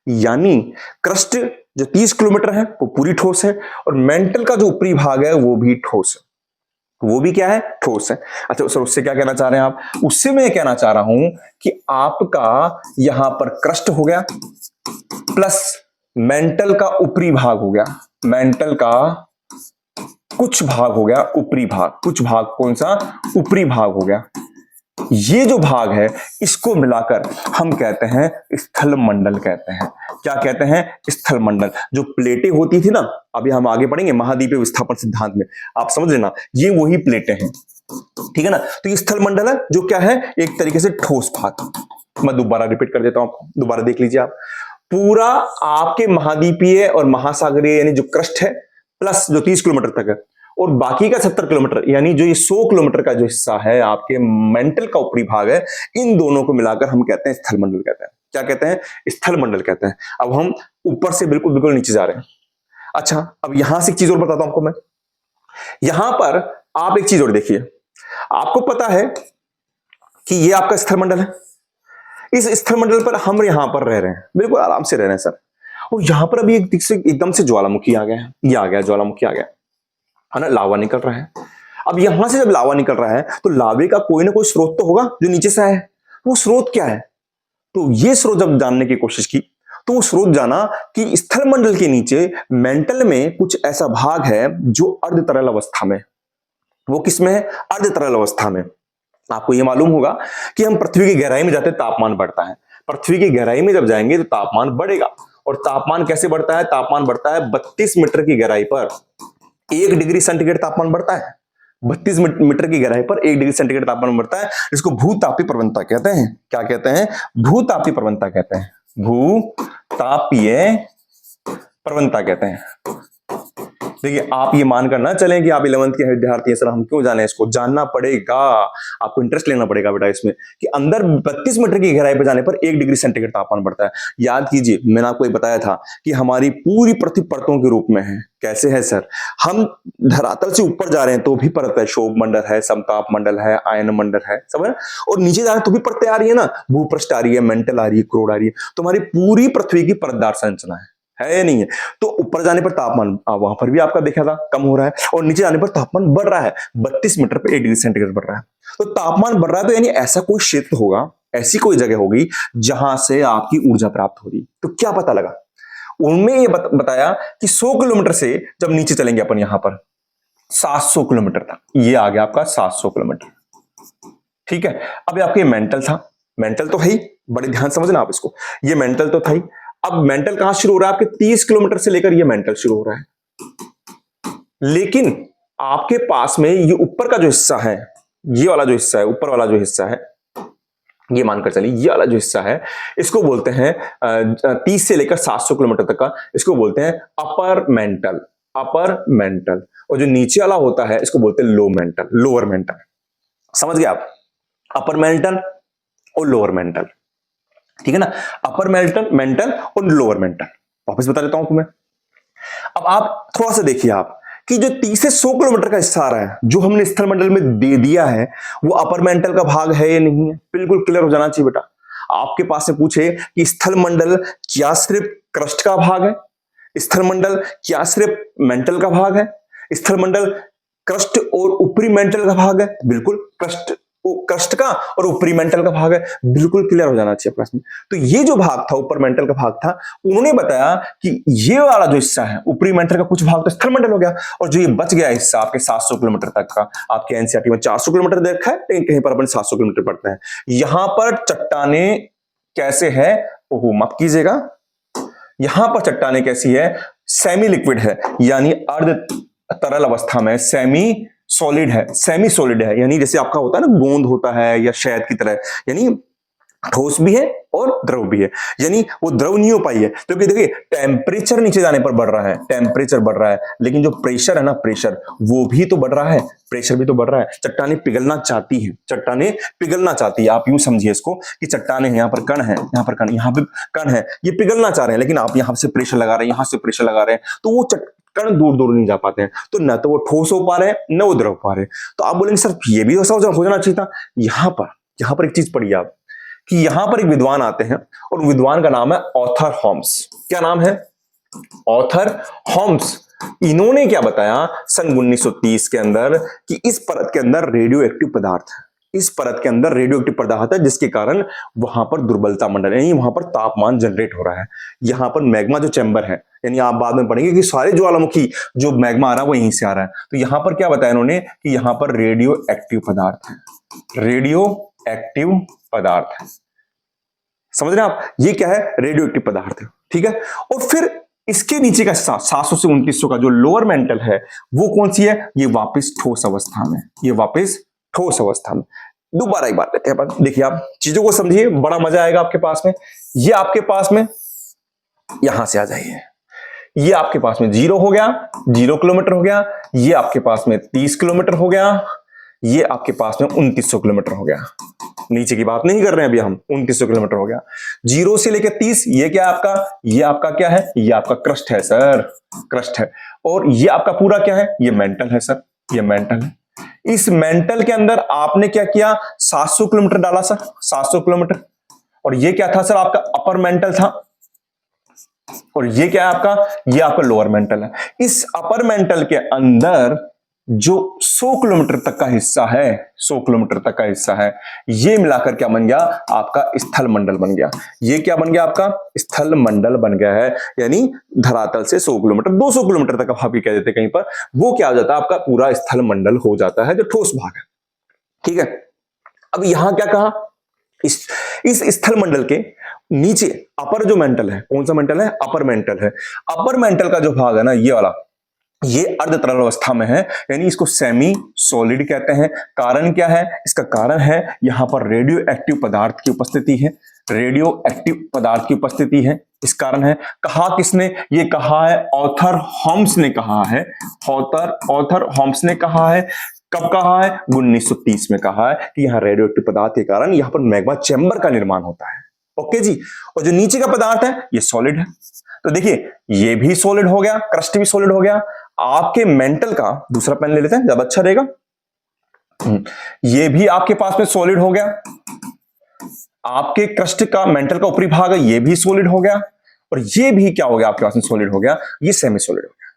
यानी क्रस्ट जो 30 किलोमीटर है वो पूरी ठोस है, और मेंटल का जो ऊपरी भाग है वो भी ठोस है, वो भी क्या है, ठोस है। अच्छा सर, उससे क्या कहना चाह रहे हैं आप? उससे मैं कहना चाह रहा हूं कि आपका यहां पर क्रस्ट हो गया प्लस मेंटल का ऊपरी भाग हो गया, मेंटल का कुछ भाग हो गया ऊपरी भाग, कुछ भाग कौन सा, ऊपरी भाग हो गया। ये जो भाग है इसको मिलाकर हम कहते हैं स्थल मंडल कहते हैं। क्या कहते हैं, स्थल मंडल। जो प्लेटें होती थी ना, अभी हम आगे पढ़ेंगे महाद्वीपीय विस्थापन सिद्धांत में, आप समझ लेना, ये वही प्लेटें हैं, ठीक है ना। तो ये स्थल मंडल है, जो क्या है, एक तरीके से ठोस भाग। मैं दोबारा रिपीट कर देता हूं आपको, दोबारा देख लीजिए आप। पूरा आपके महाद्वीपीय और महासागरीय यानी जो क्रस्ट है, प्लस जो 30 किलोमीटर तक है, और बाकी का 70 किलोमीटर यानी जो ये 100 किलोमीटर का जो हिस्सा है आपके मेंटल का ऊपरी भाग है, इन दोनों को मिलाकर हम कहते हैं स्थल मंडल कहते हैं। क्या कहते हैं, स्थल मंडल कहते हैं। अब हम ऊपर से बिल्कुल बिल्कुल नीचे जा रहे हैं। अच्छा, अब यहां से एक चीज और बताता हूं आपको मैं। यहां पर आप एक चीज और देखिए, आपको पता है कि ये आपका स्थल मंडल है। इस स्थल मंडल पर हम यहां पर रह रहे हैं, बिल्कुल आराम से रह रहे हैं सर। और यहां पर अभी एकदम से ज्वालामुखी आ गया है, ये आ गया ज्वालामुखी आ गया है ना, लावा निकल रहा है। अब यहां से जब लावा निकल रहा है तो लावे का कोई ना कोई स्रोत तो होगा जो नीचे से आया है। वो स्रोत क्या है, तो ये स्रोत जब जानने की कोशिश की तो वो स्रोत जाना कि स्थल मंडल के नीचे मेंटल में कुछ ऐसा भाग है जो अर्ध तरल अवस्था में। वो किसमें है, अर्ध तरल अवस्था में। आपको ये मालूम होगा कि हम पृथ्वी की गहराई में जाते तापमान बढ़ता है, पृथ्वी की गहराई में जब जाएंगे तो तापमान बढ़ेगा। और तापमान कैसे बढ़ता है, तापमान बढ़ता है 32 मीटर की गहराई पर 1 डिग्री सेंटीग्रेड तापमान बढ़ता है। 32 मीटर की गहराई पर 1 डिग्री सेंटीग्रेड तापमान बढ़ता है, जिसको भूतापीय प्रवणता कहते हैं। क्या कहते हैं, भूतापीय प्रवणता कहते हैं, भूतापीय प्रवणता कहते हैं। देखिए, आप ये मानकर ना चलें कि आप 11th के विद्यार्थी हैं, सर हम क्यों जाने, इसको जानना पड़ेगा, आपको इंटरेस्ट लेना पड़ेगा बेटा इसमें, कि अंदर 32 मीटर की गहराई पर जाने पर 1 डिग्री सेंटीग्रेड तापमान बढ़ता है। याद कीजिए, मैंने आपको बताया था कि हमारी पूरी पृथ्वी परतों के रूप में है। कैसे है सर, हम धरातल से ऊपर जा रहे हैं तो भी परत है, शोभ मंडल है, समताप मंडल है, आयन मंडल है, सब है। और नीचे जा रहे हैं तो भी परतें आ रही है ना, भूपृष्ठ आ रही है, मेंटल आ रही है, क्रोड आ रही है। तो हमारी पूरी पृथ्वी की परतदार संरचना है या नहीं है। तो ऊपर जाने पर तापमान वहां पर भी आपका देखा था कम हो रहा है, और नीचे जाने पर तापमान बढ़ रहा है, 32 मीटर पर 1 डिग्री सेंटीग्रेड बढ़ रहा है। तो तापमान बढ़ रहा है, तो यानी ऐसा कोई क्षेत्र होगा, ऐसी कोई जगह होगी जहां से आपकी ऊर्जा प्राप्त हो रही। तो क्या पता लगा, उनमें ये बताया कि 100 किलोमीटर से जब नीचे चलेंगे अपन यहां पर 700 किलोमीटर तक, ये आ गया आपका 700 किलोमीटर, ठीक है। अब आपके मेंटल था, मेंटल तो है ही, बड़े ध्यान समझना आप इसको, ये मेंटल तो था ही। अब मेंटल कहां शुरू हो रहा है, आपके 30 किलोमीटर से लेकर ये मेंटल शुरू हो रहा है। लेकिन आपके पास में ये ऊपर का जो हिस्सा है, ये वाला जो हिस्सा है, ऊपर वाला जो हिस्सा है, ये मानकर चलिए ये वाला जो हिस्सा है, इसको बोलते हैं 30 से लेकर 700 किलोमीटर तक का, इसको बोलते हैं अपर मेंटल, अपर मेंटल। और जो नीचे वाला होता है इसको बोलते हैं लो मेंटल, लोअर मेंटल। समझ गए आप, अपर मेंटल और लोअर मेंटल, ठीक है ना, अपर मेंटल, मेंटल और लोअर मेंटल। वापस बता देता हूं आपको मैं। अब आप थोड़ा सा देखिए, आप कि जो 30 से 100 किलोमीटर का हिस्सा आ रहा है जो हमने स्थल मंडल में दे दिया है वो अपर मेंटल का भाग है या नहीं है, बिल्कुल क्लियर हो जाना चाहिए बेटा। आपके पास से पूछे कि स्थल मंडल क्या सिर्फ क्रस्ट का भाग है, स्थल मंडल क्या सिर्फ मेंटल का भाग है, स्थल मंडल क्रस्ट और ऊपरी मेंटल का भाग है, बिल्कुल क्रस्ट का और ऊपरी मेंटल का भाग है, बिल्कुल क्लियर हो जाना चाहिए प्रश्न। तो ये जो भाग था ऊपर मेंटल का भाग था, उन्होंने बताया कि ये वाला जो हिस्सा है ऊपरी मेंटल का कुछ भाग तो स्थल मंडल हो गया, और जो ये बच गया हिस्सा आपके 700 किलोमीटर तक का, आपके एनसीईआरटी में 400 किलोमीटर देखा है लेकिन कहीं पर अपन 700 किलोमीटर पढ़ते हैं। यहां पर चट्टाने कैसे है, ओहो माफ कीजिएगा, यहां पर चट्टाने कैसी है, सेमी लिक्विड है, यानी अर्ध तरल अवस्था में, सेमी सॉलिड है, यानी जैसे आपका होता है ना गोंद होता है या शहद की तरह, यानी ठोस भी है और द्रव भी है, यानी वो द्रव नहीं हो पाई है क्योंकि देखिए टेम्परेचर नीचे जाने पर बढ़ रहा है, टेम्परेचर बढ़ रहा है, लेकिन जो प्रेशर है ना, प्रेशर वो भी तो बढ़ रहा है, प्रेशर भी तो बढ़ रहा है। चट्टाने पिघलना चाहती है, चट्टाने पिघलना चाहती है, आप यूं समझिए इसको कि चट्टाने हैं, यहाँ पर कण है, यहाँ पर कण, यहाँ पे कण है, ये पिघलना चाह रहे हैं, लेकिन आप यहाँ से प्रेशर लगा रहे हैं, यहाँ से प्रेशर लगा रहे हैं, तो वो कण दूर दूर नहीं जा पाते हैं, तो न तो वो ठोस हो पा रहे हैं न वो द्रव पा रहे हैं। तो आप बोलेंगे सर ये भी ऐसा हो जाना चाहिए था। यहाँ पर एक चीज पढ़िए आप कि यहां पर एक विद्वान आते हैं और विद्वान का नाम है ऑथर हॉम्स। क्या नाम है? ऑथर हॉम्स। इन्होंने क्या बताया सन 1930 के अंदर कि इस परत के अंदर रेडियो एक्टिव पदार्थ है, इस परत के अंदर रेडियो एक्टिव पदार्थ है, जिसके कारण वहां पर दुर्बलता मंडल यानी वहां पर तापमान जनरेट हो रहा है। यहां पर मैग्मा जो चैम्बर है, यानी आप बाद में पढ़ेंगे कि सारे ज्वालामुखी जो मैग्मा आ रहा है वो यहीं से आ रहा है। तो यहां पर क्या बताया इन्होंने कि यहां पर रेडियो एक्टिव पदार्थ है, रेडियो एक्टिव पदार्थ है। समझ रहे हैं आप? ये क्या है? रेडियो एक्टिव पदार्थ है, ठीक है। और फिर इसके नीचे का 700 से 2900 का जो लोअर मेंटल है वो कौन सी है? ये वापस ठोस अवस्था में, ये वापस ठोस अवस्था में। दोबारा एक बात लेते हैं अपन, देखिए आप चीजों को समझिए, बड़ा मजा आएगा आपके पास में। ये आपके पास में यहां से आ जाइए, ये आपके पास में 0 हो गया, 0 किलोमीटर हो गया, ये आपके पास में 30 किलोमीटर हो गया, ये आपके पास में 2900 किलोमीटर हो गया। नीचे की बात नहीं कर रहे हैं अभी हम, 2900 किलोमीटर हो गया। 0 से लेकर 30, ये क्या है आपका? ये आपका क्या है? ये आपका क्रस्ट है सर, क्रस्ट है। और ये आपका पूरा क्या है? ये मेंटल है सर, ये मेंटल है। इस मेंटल के अंदर आपने क्या किया? 700 किलोमीटर डाला सर, 700 किलोमीटर। और ये क्या था सर? आपका अपर मेंटल था। और ये क्या है आपका? ये आपका लोअर मेंटल है। इस अपर मेंटल के अंदर जो 100 किलोमीटर तक का हिस्सा है, 100 किलोमीटर तक का हिस्सा है, ये मिलाकर क्या बन गया? आपका स्थल मंडल बन गया। ये क्या बन गया? आपका स्थल मंडल बन गया है। यानी धरातल से 100 किलोमीटर, 200 किलोमीटर तक आप ये कह देते कहीं पर, वो क्या हो जाता है? आपका पूरा स्थल मंडल हो जाता है, जो ठोस भाग है, ठीक है। अब यहां क्या कहा? इस स्थल मंडल के नीचे अपर जो मेंटल है, कौन सा मेंटल है? अपर मेंटल है। अपर मेंटल का जो भाग है ना, ये वाला, ये अर्ध तरल अवस्था में है, यानी इसको सेमी सॉलिड कहते हैं। कारण क्या है? इसका कारण है यहां पर रेडियो एक्टिव पदार्थ की उपस्थिति है, रेडियो एक्टिव पदार्थ की उपस्थिति है, इस कारण है। कहा किसने? ये कहा है ऑथर हॉम्स ने कहा है, ऑथर हॉम्स ने कहा है। कब कहा है? 1930 में कहा है कि यहां रेडियो एक्टिव पदार्थ के कारण यहां पर मैग्मा चैम्बर का निर्माण होता है। ओके जी। और जो नीचे का पदार्थ है ये सॉलिड है। तो देखिए ये भी सॉलिड हो गया, क्रस्ट भी सॉलिड हो गया। आपके मेंटल का दूसरा पेन ले लेते हैं, ज्यादा अच्छा रहेगा। ये भी आपके पास में सॉलिड हो गया। आपके क्रस्ट का, मेंटल का ऊपरी भाग है, ये भी सॉलिड हो गया। और ये भी क्या हो गया? आपके पास में सॉलिड हो गया, ये सेमी सॉलिड हो गया,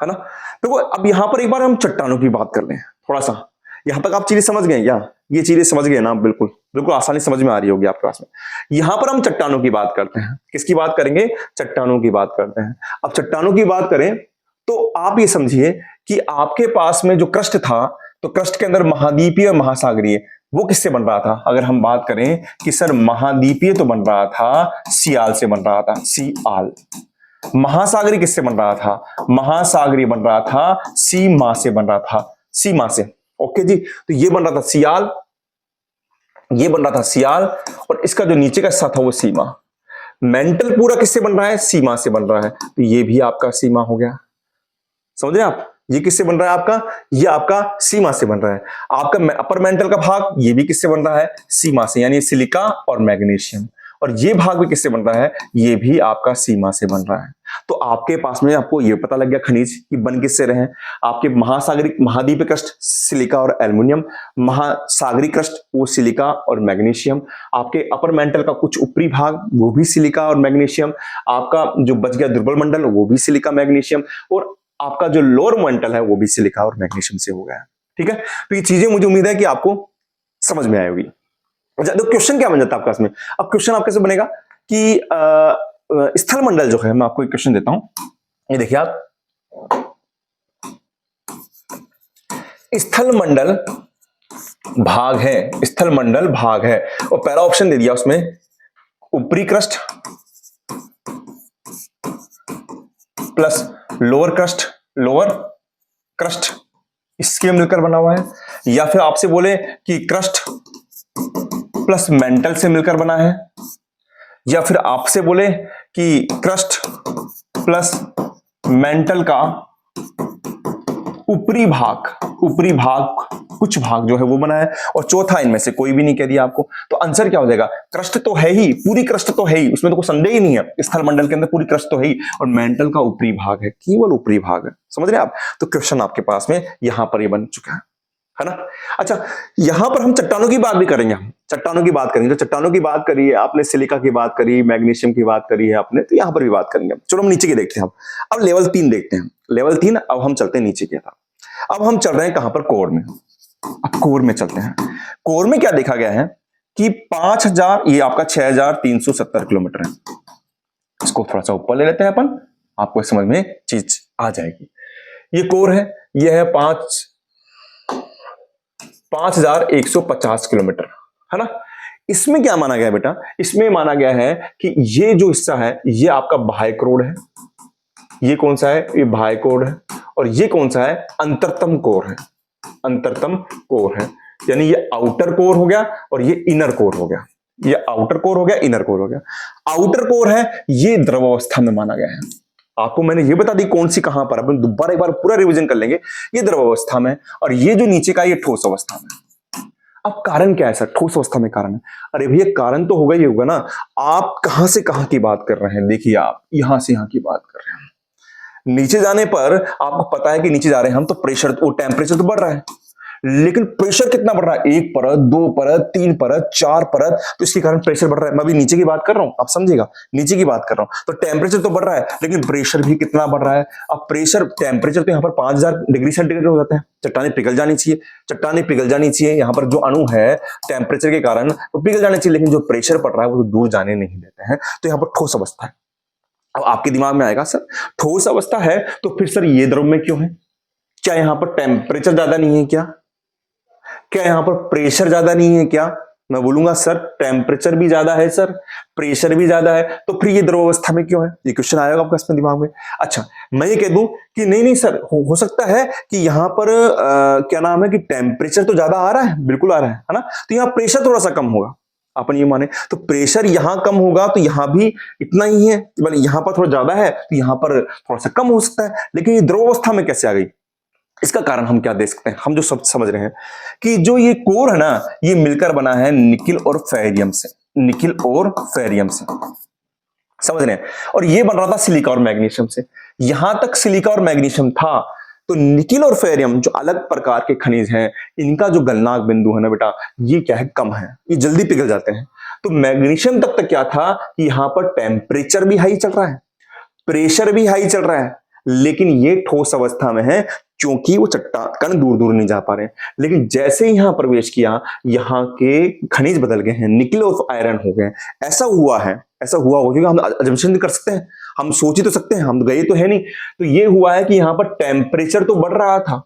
है ना। तो अब यहां पर एक बार हम चट्टानों की बात कर लें थोड़ा सा। यहां तक आप चीजें समझ गए क्या? ये चीजें समझ गए ना? बिल्कुल बिल्कुल आसानी समझ में आ रही होगी आपके पास में। यहां पर हम चट्टानों की बात करते हैं। किसकी बात करेंगे? चट्टानों की बात करते हैं। अब चट्टानों की बात करें तो आप ये समझिए कि आपके पास में जो क्रस्ट था, तो क्रस्ट के अंदर महाद्वीपीय और महासागरीय, वो किससे बन रहा था? अगर हम बात करें कि सर महाद्वीपीय तो बन रहा था सियाल से बन रहा था, सियाल। महासागरीय किससे बन रहा था? महासागरीय बन रहा था सीमा से बन रहा था, सीमा से। ओके जी। तो ये बन रहा था सियाल, ये बन रहा था सियाल, और इसका जो नीचे का हिस्सा था वो सीमा। मेंटल पूरा किससे बन रहा है? सीमा से बन रहा है। तो ये भी आपका सीमा हो गया। समझ रहे हैं आप? ये किससे बन रहा है आपका? ये आपका सीमा से बन रहा है। आपका अपर मेंटल का भाग, ये भी किससे बन रहा है? सीमा से, यानी सिलिका और मैग्नीशियम। और ये भाग भी किससे बन रहा है, ये भी आपका सीमा से बन रहा है। तो आपके पास में आपको ये पता लग गया खनिज कि बन किससे रहे हैं। आपके महासागरिक महाद्वीपीय क्रस्ट सिलिका और एल्युमिनियम, महासागरीय क्रस्ट वो सिलिका और मैग्नीशियम, आपके अपर मेंटल का कुछ ऊपरी भाग वो भी सिलिका और मैग्नीशियम, आपका जो बच गया दुर्बल मंडल वो भी सिलिका मैग्नीशियम, और आपका जो लोअर मेंटल है वो भी सिलिका और मैग्नीशियम से हो गया है। ठीक है, तो ये चीजें मुझे उम्मीद है कि आपको समझ में आएगी। तो क्वेश्चन क्या बन जाता है आपका इसमें, अब क्वेश्चन आपके कैसे बनेगा कि स्थल मंडल जो है, मैं आपको एक क्वेश्चन देता हूं, ये देखिए आप, स्थल मंडल भाग है, स्थल मंडल भाग है, और पहला ऑप्शन दे दिया उसमें ऊपरी crust plus lower crust, lower crust इसके मिलकर बना हुआ है, या फिर आपसे बोले कि क्रस्ट प्लस मेंटल से मिलकर बना है, या फिर आपसे बोले कि क्रस्ट प्लस मेंटल का ऊपरी भाग कुछ भाग जो है वो बना है, और चौथा इनमें से कोई भी नहीं कह दिया आपको। तो आंसर क्या हो जाएगा, क्रस्ट तो है ही, पूरी क्रस्ट तो है ही, उसमें तो कोई संदेह ही नहीं है, स्थल मंडल के अंदर पूरी क्रस्ट तो है ही, और मेंटल का ऊपरी भाग है, केवल ऊपरी भाग है। समझ रहे हैं आप। तो क्वेश्चन आपके पास में यहां पर ये बन चुका है ना। अच्छा, यहां पर हम चट्टानों की बात भी करेंगे, हम चट्टानों की बात करेंगे। तो चट्टानों की बात करी है आपने, सिलिका की बात करी, मैग्नीशियम की बात करी है आपने, तो यहां पर भी बात करेंगे। चलो हम नीचे की देखते हैं। अब लेवल 3 देखते हैं, लेवल 3। अब हम चलते हैं नीचे की तरफ। अब हम चल रहे हैं कहां पर, कोर में। अब कोर में चलते हैं। कोर में क्या देखा गया है कि 5000, ये आपका 6370 किलोमीटर है। इसको थोड़ा सा ऊपर ले लेते हैं अपन, आपको समझ में चीज आ जाएगी। ये कोर है, ये है 5150 किलोमीटर, है ना। इसमें क्या माना गया है बेटा, इसमें माना गया है कि ये जो हिस्सा है ये आपका बाह्य कोर है। ये कौन सा है, ये बाह्य कोर है, और ये कौन सा है, अंतरतम कोर है। अंतरतम कोर है, यानी ये आउटर कोर हो गया और ये इनर कोर हो गया। ये आउटर कोर हो गया, इनर कोर हो गया। आउटर कोर है, ये द्रव अवस्था में माना गया है। आपको मैंने ये बता दी कौन सी कहां पर, अपन दोबारा एक बार पूरा रिवीजन कर लेंगे। ये द्रव अवस्था में, और ये जो नीचे का ये ठोस अवस्था में। अब कारण क्या है सर, ठोस अवस्था में कारण है। अरे भैया कारण तो होगा ही होगा ना। आप कहां से कहां की बात कर रहे हैं, देखिए आप यहां से यहां की बात कर रहे हैं। नीचे जाने पर आपको पता है कि नीचे जा रहे हैं हम, तो प्रेशर, वो टेम्परेचर तो बढ़ रहा है, लेकिन प्रेशर कितना बढ़ रहा है, 1 परत, 2 परत, 3 परत, 4 परत, तो इसके कारण प्रेशर बढ़ रहा है। मैं अभी नीचे की बात कर रहा हूं, आप समझिएगा, नीचे की बात कर रहा हूं। तो टेम्परेचर तो बढ़ रहा है, लेकिन प्रेशर भी कितना बढ़ रहा है। अब प्रेशर, टेम्परेचर तो यहां पर 5000 डिग्री सेंटीग्रेड हो जाता है, चट्टाने पिघल जानी चाहिए, चट्टाने पिघल जानी चाहिए। यहां पर जो अणु है टेम्परेचर के कारण वो पिघल जाने चाहिए, लेकिन जो प्रेशर पड़ रहा है वो तो दूर जाने नहीं देते हैं, तो यहां पर ठोस अवस्था है। अब आपके दिमाग में आएगा, सर ठोस अवस्था है तो फिर सर ये द्रव में क्यों है, क्या यहां पर टेम्परेचर ज्यादा नहीं है क्या, क्या यहां पर प्रेशर ज्यादा नहीं है क्या। मैं बोलूंगा सर टेम्परेचर भी ज्यादा है सर, प्रेशर भी ज्यादा है, तो फिर ये द्रव अवस्था में क्यों है, ये क्वेश्चन आएगा आपका इसमें दिमाग में। अच्छा, मैं ये कह दूं कि नहीं नहीं सर, हो सकता है कि यहां पर क्या नाम है कि टेम्परेचर तो ज्यादा आ रहा है, बिल्कुल आ रहा है ना, तो यहां प्रेशर थोड़ा सा कम होगा। अपन ये माने तो प्रेशर यहां कम होगा, तो यहां भी इतना ही है, यहां पर थोड़ा ज्यादा है तो यहां पर थोड़ा सा कम हो सकता है। लेकिन ये द्रव अवस्था में कैसे आ गई, इसका कारण हम क्या दे सकते हैं, हम जो सब समझ रहे हैं कि जो ये कोर है ना, ये मिलकर बना है निकिल और फेरियम से, निकिल और फेरियम से, समझ रहे हैं। और ये बन रहा था सिलिका और मैग्नीशियम से। यहां तक सिलिका और मैग्नीशियम था, तो निकिल और फेरियम जो अलग प्रकार के खनिज हैं, इनका जो गलनांक बिंदु है ना बेटा, ये क्या है, कम है, ये जल्दी पिघल जाते हैं। तो मैग्नीशियम तक क्या था कि यहां पर टेम्परेचर भी हाई चल रहा है, प्रेशर भी हाई चल रहा है, लेकिन ये ठोस अवस्था में है क्योंकि वो चट्टान कण दूर दूर नहीं जा पा रहे हैं। लेकिन जैसे ही यहां प्रवेश किया, यहाँ के खनिज बदल गए हैं, निकिल और आयरन हो गए। ऐसा हुआ है, ऐसा हुआ हो, क्योंकि हम अजम्पशन नहीं कर सकते हैं, हम सोच ही तो सकते हैं, हम गए तो है नहीं। तो ये हुआ है कि यहाँ पर टेम्परेचर तो बढ़ रहा था,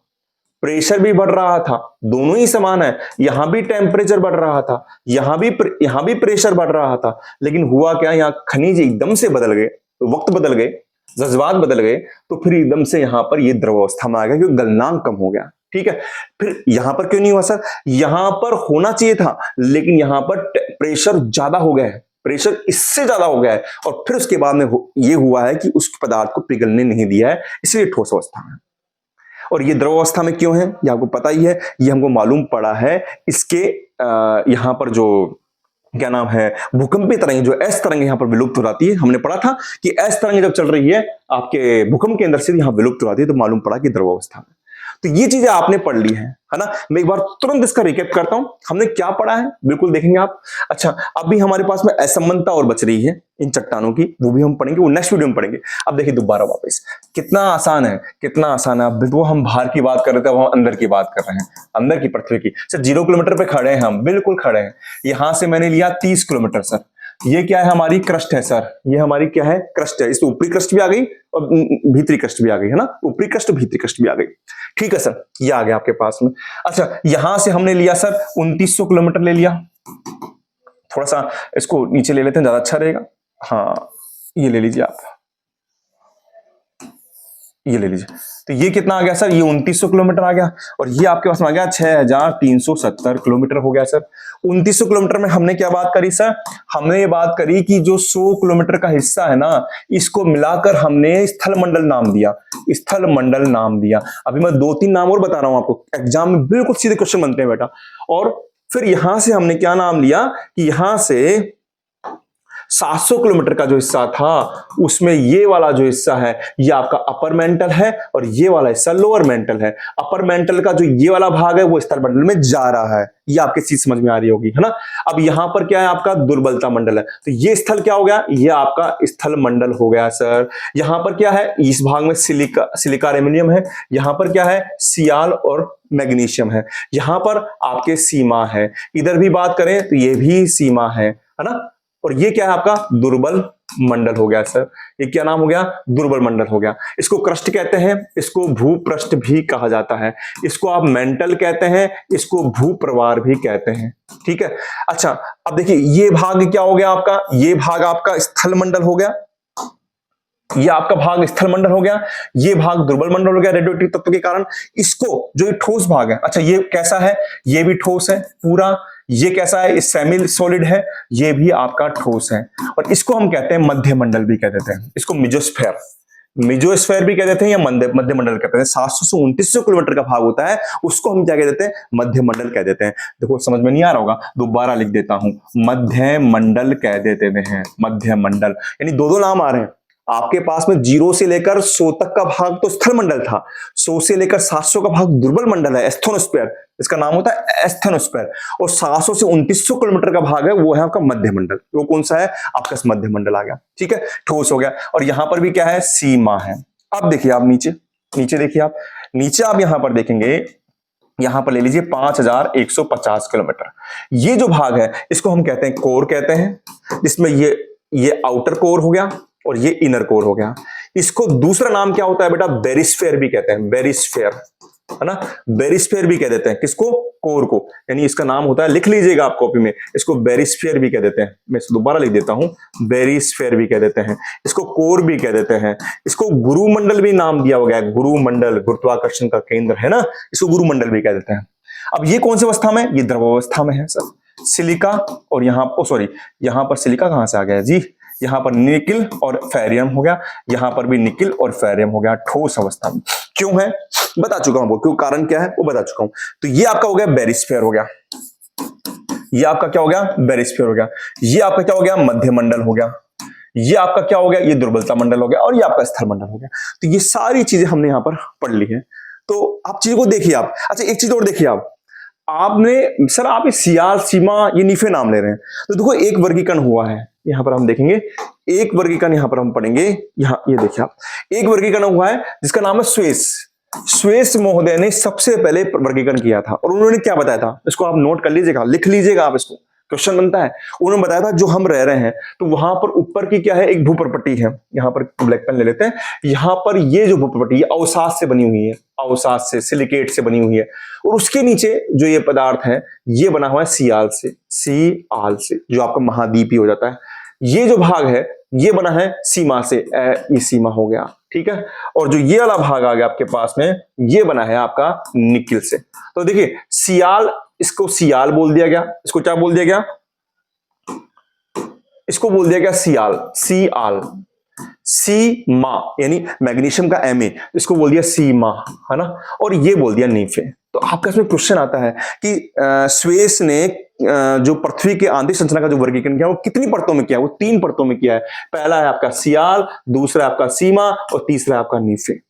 प्रेशर भी बढ़ रहा था, दोनों ही समान है। यहां भी टेम्परेचर बढ़ रहा था, यहां भी प्रेशर बढ़ रहा था, लेकिन हुआ क्या, यहाँ खनिज एकदम से बदल गए, वक्त बदल गए, जज्बात बदल गए, तो फिर एकदम से यहां पर ये द्रव अवस्था में आ गया, क्योंकि गलनांक कम हो गया। ठीक है, फिर यहां पर क्यों नहीं हुआ सर, यहां पर होना चाहिए था, लेकिन यहां पर प्रेशर ज्यादा हो गया है, प्रेशर इससे ज्यादा हो गया है, और फिर उसके बाद में ये हुआ है कि उस पदार्थ को पिघलने नहीं दिया है, इसलिए ठोस अवस्था में। और ये द्रव अवस्था में क्यों है, ये आपको पता ही है, ये हमको मालूम पड़ा है इसके यहां पर जो क्या नाम है, भूकंपीय तरंगे, जो एस तरंगे यहाँ पर विलुप्त हो जाती है। हमने पढ़ा था कि एस तरंगे जब चल रही है आपके भूकंप के अंदर से यहाँ विलुप्त हो जाती है, तो मालूम पड़ा कि द्रव अवस्था में। तो ये चीजें आपने पढ़ ली है ना। मैं एक बार तुरंत इसका रिकैप करता हूं, हमने क्या पढ़ा है बिल्कुल देखेंगे आप। अच्छा, अभी हमारे पास में असमानता और बच रही है इन चट्टानों की, वो भी हम पढ़ेंगे, वो नेक्स्ट वीडियो में पढ़ेंगे। अब देखिए दोबारा वापस, कितना आसान है, कितना आसान है। अब वो हम बाहर की बात कर रहे थे, अब हम अंदर की बात कर रहे हैं, अंदर की पृथ्वी की। सर 0 किलोमीटर पे खड़े हैं हम, बिल्कुल खड़े हैं। यहां से मैंने लिया 30 किलोमीटर सर। ये क्या है, हमारी क्रस्ट है सर, ये हमारी क्या है, क्रस्ट है। इसमें ऊपरी क्रस्ट भी आ गई और भीतरी क्रस्ट भी आ गई है ना, ऊपरी क्रस्ट भीतरी क्रस्ट भी आ गई। ठीक है सर, ये आ गया आपके पास में। अच्छा, यहां से हमने लिया सर 2900 किलोमीटर ले लिया। थोड़ा सा इसको नीचे ले लेते हैं, ज्यादा अच्छा रहेगा। हाँ, ये ले लीजिए आप, ये ले लीजिए। तो ये कितना आ गया सर, ये 2900 किलोमीटर आ गया, और ये आपके पास में आ गया 6370 किलोमीटर हो गया सर। 2900 किलोमीटर में हमने क्या बात करी सर, हमने ये बात करी कि जो 100 किलोमीटर का हिस्सा है ना, इसको मिलाकर हमने स्थल मंडल नाम दिया, स्थल मंडल नाम दिया। अभी मैं 2-3 नाम और बता रहा हूं आपको, एग्जाम में बिल्कुल सीधे क्वेश्चन बनते हैं बेटा। और फिर यहां से हमने क्या नाम लिया कि यहां से 700 किलोमीटर का जो हिस्सा था, उसमें ये वाला जो हिस्सा है ये आपका अपर मेंटल है, और ये वाला हिस्सा लोअर मेंटल है। अपर मेंटल का जो ये वाला भाग है वो स्थल मंडल में जा रहा है। ये आपके चीज समझ में आ रही होगी, है ना। अब यहां पर क्या है, आपका दुर्बलता मंडल है, तो ये स्थल क्या हो गया, ये आपका स्थल मंडल हो गया सर। यहां पर क्या है, इस भाग में सिलिका एल्यूमिनियम है, यहां पर क्या है, सियाल और मैग्नीशियम है, यहां पर आपके सीमा है। इधर भी बात करें तो ये भी सीमा है ना। और ये क्या है, आपका दुर्बल मंडल हो गया सर। ये क्या नाम हो गया, दुर्बल मंडल हो गया। इसको क्रस्ट कहते हैं, इसको भूपृष्ठ भी कहा जाता है, इसको आप मेंटल कहते हैं, इसको भूप्रवार भी कहते हैं। ठीक है। अच्छा, अब देखिए ये भाग क्या हो गया आपका, ये भाग आपका स्थल मंडल हो गया, ये आपका भाग स्थल मंडल हो गया, ये भाग दुर्बल मंडल हो गया रेडियोएक्टिव तत्व के कारण। इसको जो ये ठोस भाग है, अच्छा ये कैसा है, ये भी ठोस है पूरा। ये कैसा है, सेमी सॉलिड है, ये भी आपका ठोस है। और इसको हम कहते हैं मध्य मंडल भी कह देते हैं, इसको मिजोस्फेयर, मिजोस्फेयर भी कह देते हैं, या मध्य मंडल कहते हैं। 700 से 2900 किलोमीटर का भाग होता है, उसको हम क्या कह देते हैं, मध्य मंडल कह देते हैं। देखो समझ में नहीं आ रहा होगा, दोबारा लिख देता हूं, मध्य मंडल कह देते हैं, मध्य मंडल। यानी दो नाम आ रहे हैं आपके पास में। 0 से लेकर 100 तक का भाग तो स्थल मंडल था, 100 से लेकर 700 का भाग दुर्बल मंडल है, एस्थेनोस्फीयर, इसका नाम होता है एस्थेनोस्फीयर। और 700 से 2900 किलोमीटर का भाग है, वो है आपका मध्य मंडल। वो कौन सा है, आपका मध्य मंडल आ गया। ठीक है, ठोस हो गया। और यहां पर भी क्या है, सीमा है। अब देखिए आप नीचे, नीचे देखिए आप, नीचे आप यहां पर देखेंगे, यहां पर ले लीजिए 5150 किलोमीटर। ये जो भाग है इसको हम कहते हैं कोर कहते हैं, जिसमें ये आउटर कोर हो गया और ये इनर कोर हो गया। इसको दूसरा नाम क्या होता है बेटा, बेरिस्फेयर भी कहते हैं, बेरिस्फेयर, है ना। बेरिस्फेयर भी कह देते हैं किसको, कोर को। यानी इसका नाम होता है, लिख लीजिएगा आप कॉपी में, इसको बेरिस्फेयर भी कह देते हैं। मैं इसको दोबारा लिख देता हूं, बेरिस्फेयर भी कह देते हैं, इसको कोर भी कह देते हैं। इसको गुरुमंडल भी नाम दिया हो गया है, गुरुमंडल, गुरुत्वाकर्षण का केंद्र है ना, इसको गुरुमंडल भी कह देते हैं। अब ये कौन सी अवस्था में, ये द्रव अवस्था में है सर, सिलिका। और यहां पर सिलिका कहां से आ गया जी, यहां पर निकिल और फेरियम हो गया, यहां पर भी निकिल और फेरियम हो गया, ठोस अवस्था में। क्यों है बता चुका हूं, वो क्यों, कारण क्या है वो बता चुका हूं। तो ये आपका हो गया बेरिस्फेयर हो गया, ये आपका क्या हो गया, बेरिस्फेयर हो गया। ये आपका क्या हो गया, मध्य मंडल हो गया। ये आपका क्या हो गया, ये दुर्बलता मंडल हो गया। और ये आपका स्थल मंडल हो गया। तो ये सारी चीजें हमने यहां पर पढ़ ली है। तो आप चीज को देखिए आप। अच्छा एक चीज और देखिए आप, आपने सर आप सियाल, सीमा, ये नीफे नाम ले रहे हैं, तो देखो एक वर्गीकरण हुआ है, यहां पर हम देखेंगे एक वर्गीकरण, यहां पर हम पढ़ेंगे। यहां ये देखिए आप, एक वर्गीकरण हुआ है जिसका नाम है स्वेस महोदय ने सबसे पहले वर्गीकरण किया था। और उन्होंने क्या बताया था, इसको आप नोट कर लीजिएगा, लिख लीजिएगा आप, इसको क्वेश्चन बनता है। उन्होंने बताया था जो हम रह रहे हैं तो वहां पर ऊपर की क्या है, एक भूप्रपट्टी है। यहां पर ब्लैक पेन ले लेते हैं, यहां पर ये जो भूप्रपट्टी है अवसाद से बनी हुई है, अवसाद से, सिलिकेट से बनी हुई है। और उसके नीचे जो ये पदार्थ है ये बना हुआ है सियाल से, जो आपका महाद्वीप ही हो जाता है। ये जो भाग है ये बना है सीमा से, ये सीमा हो गया। ठीक है। और जो ये वाला भाग आ गया आपके पास में, ये बना है आपका निकिल से। तो देखिए सियाल, इसको सियाल बोल दिया गया, इसको क्या बोल दिया गया, इसको बोल दिया गया सियाल, सीमा, यानी मैग्नीशियम का Ma, इसको बोल दिया सीमा, है ना। और ये बोल दिया नीफे। तो आपका इसमें क्वेश्चन आता है कि स्वेस ने जो पृथ्वी के आंतरिक संरचना का जो वर्गीकरण किया वो कितनी परतों में किया है? वो 3 परतों में किया है। पहला है आपका सियाल, दूसरा है आपका सीमा और तीसरा है आपका नीफे।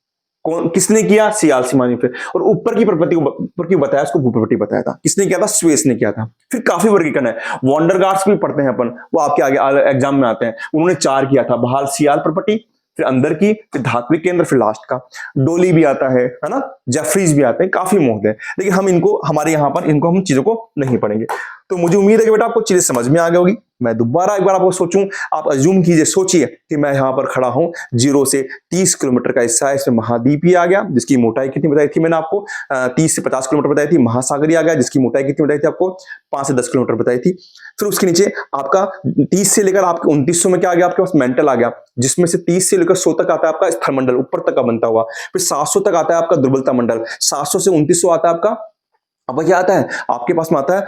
कौन किसने किया? सियाल, सीमा, नीफे। और ऊपर की प्रकृति को ऊपर की बताया, उसको भूप्रकृति बताया था। किसने किया था? स्वेस ने किया था। फिर काफी वर्गीकरण है, वॉन्डरगार्ड्स भी पढ़ते हैं अपन, वो आपके आगे एग्जाम में आते हैं। उन्होंने 4 किया था, बहाल, सियाल प्रकृति, फिर अंदर की, फिर धात्विक केंद्र, फिर लास्ट का। डोली भी आता है ना, जेफरीज भी आते हैं, काफी मोहते हैं, लेकिन हम इनको हमारे यहाँ पर इनको हम चीजों को नहीं पढ़ेंगे। तो मुझे उम्मीद है कि बेटा आपको चीजें समझ में आ गई होगी। मैं दोबारा एक बार आपको सोचूं, आप अज्यूम कीजिए, सोचिए कि मैं यहाँ पर खड़ा हूं, 0 से 30 किलोमीटर का हिस्सा है, इसमें महाद्वीप ही आ गया, जिसकी मोटाई कितनी बताई थी मैंने आपको? 30 से 50 किलोमीटर बताई थी। महासागर आ गया, जिसकी मोटाई कितनी बताई थी आपको? 5 से 10 किलोमीटर बताई थी। फिर उसके नीचे आपका 30 से लेकर आपके 2900 में क्या आ गया? आपके पास मेंटल आ गया, जिसमें से 30 से लेकर 100 तक आता है आपका स्थलमंडल, ऊपर तक का बनता हुआ। फिर 700 तक आता है आपका दुर्बलता मंडल, 700 से 2900 आता है आपका, अब क्या आता है आपके पास में? आता है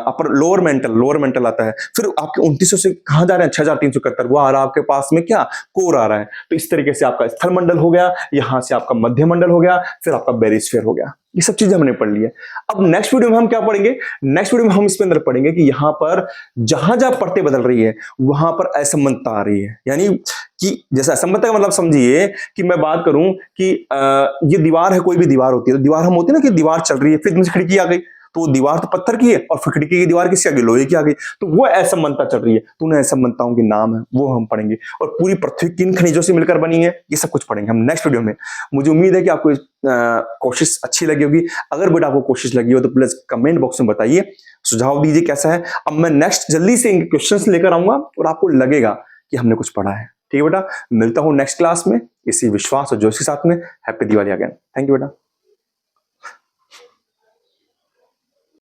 अपर लोअर मेंटल आता है। फिर आपके 2900 से कहां जा रहे हैं? 6371, वो आ रहा है आपके पास में क्या? कोर आ रहा है। तो इस तरीके से आपका स्थल मंडल हो गया, यहां से आपका मध्य मंडल हो गया, फिर आपका बेरिस्फीयर हो गया। ये सब चीजें हमने पढ़ ली है। अब नेक्स्ट वीडियो में हम क्या पढ़ेंगे? नेक्स्ट वीडियो में हम इसके अंदर पढ़ेंगे कि यहां पर जहां जहां परतें बदल रही है वहां पर असमानता आ रही है। यानी कि जैसा असमानता का मतलब समझिए कि मैं बात करूं कि ये दीवार है, कोई भी दीवार होती है, तो दीवार हम होती है ना कि दीवार चल रही है, फिर से खिड़की आ गई, तो वो दीवार तो पत्थर की है और फिर खिड़की की दीवार किसकी आ गई? लोहे की आ गई। तो वो असमानता चल रही है, तो उन्हें असमानताओं के नाम है, वो हम पढ़ेंगे। और पूरी पृथ्वी किन खनिजों से मिलकर बनी है, ये सब कुछ पढ़ेंगे हम नेक्स्ट वीडियो में। मुझे उम्मीद है कि आपको कोशिश अच्छी लगी होगी। अगर बेटा आपको कोशिश लगी हो तो प्लीज कमेंट बॉक्स में बताइए, सुझाव दीजिए कैसा है। अब मैं नेक्स्ट जल्दी से इनके क्वेश्चंस लेकर आऊंगा और आपको लगेगा कि हमने कुछ पढ़ा है। ठीक है बेटा, मिलता हूं नेक्स्ट क्लास में इसी विश्वास और जोश के साथ में। Happy Diwali again. Thank you बेटा।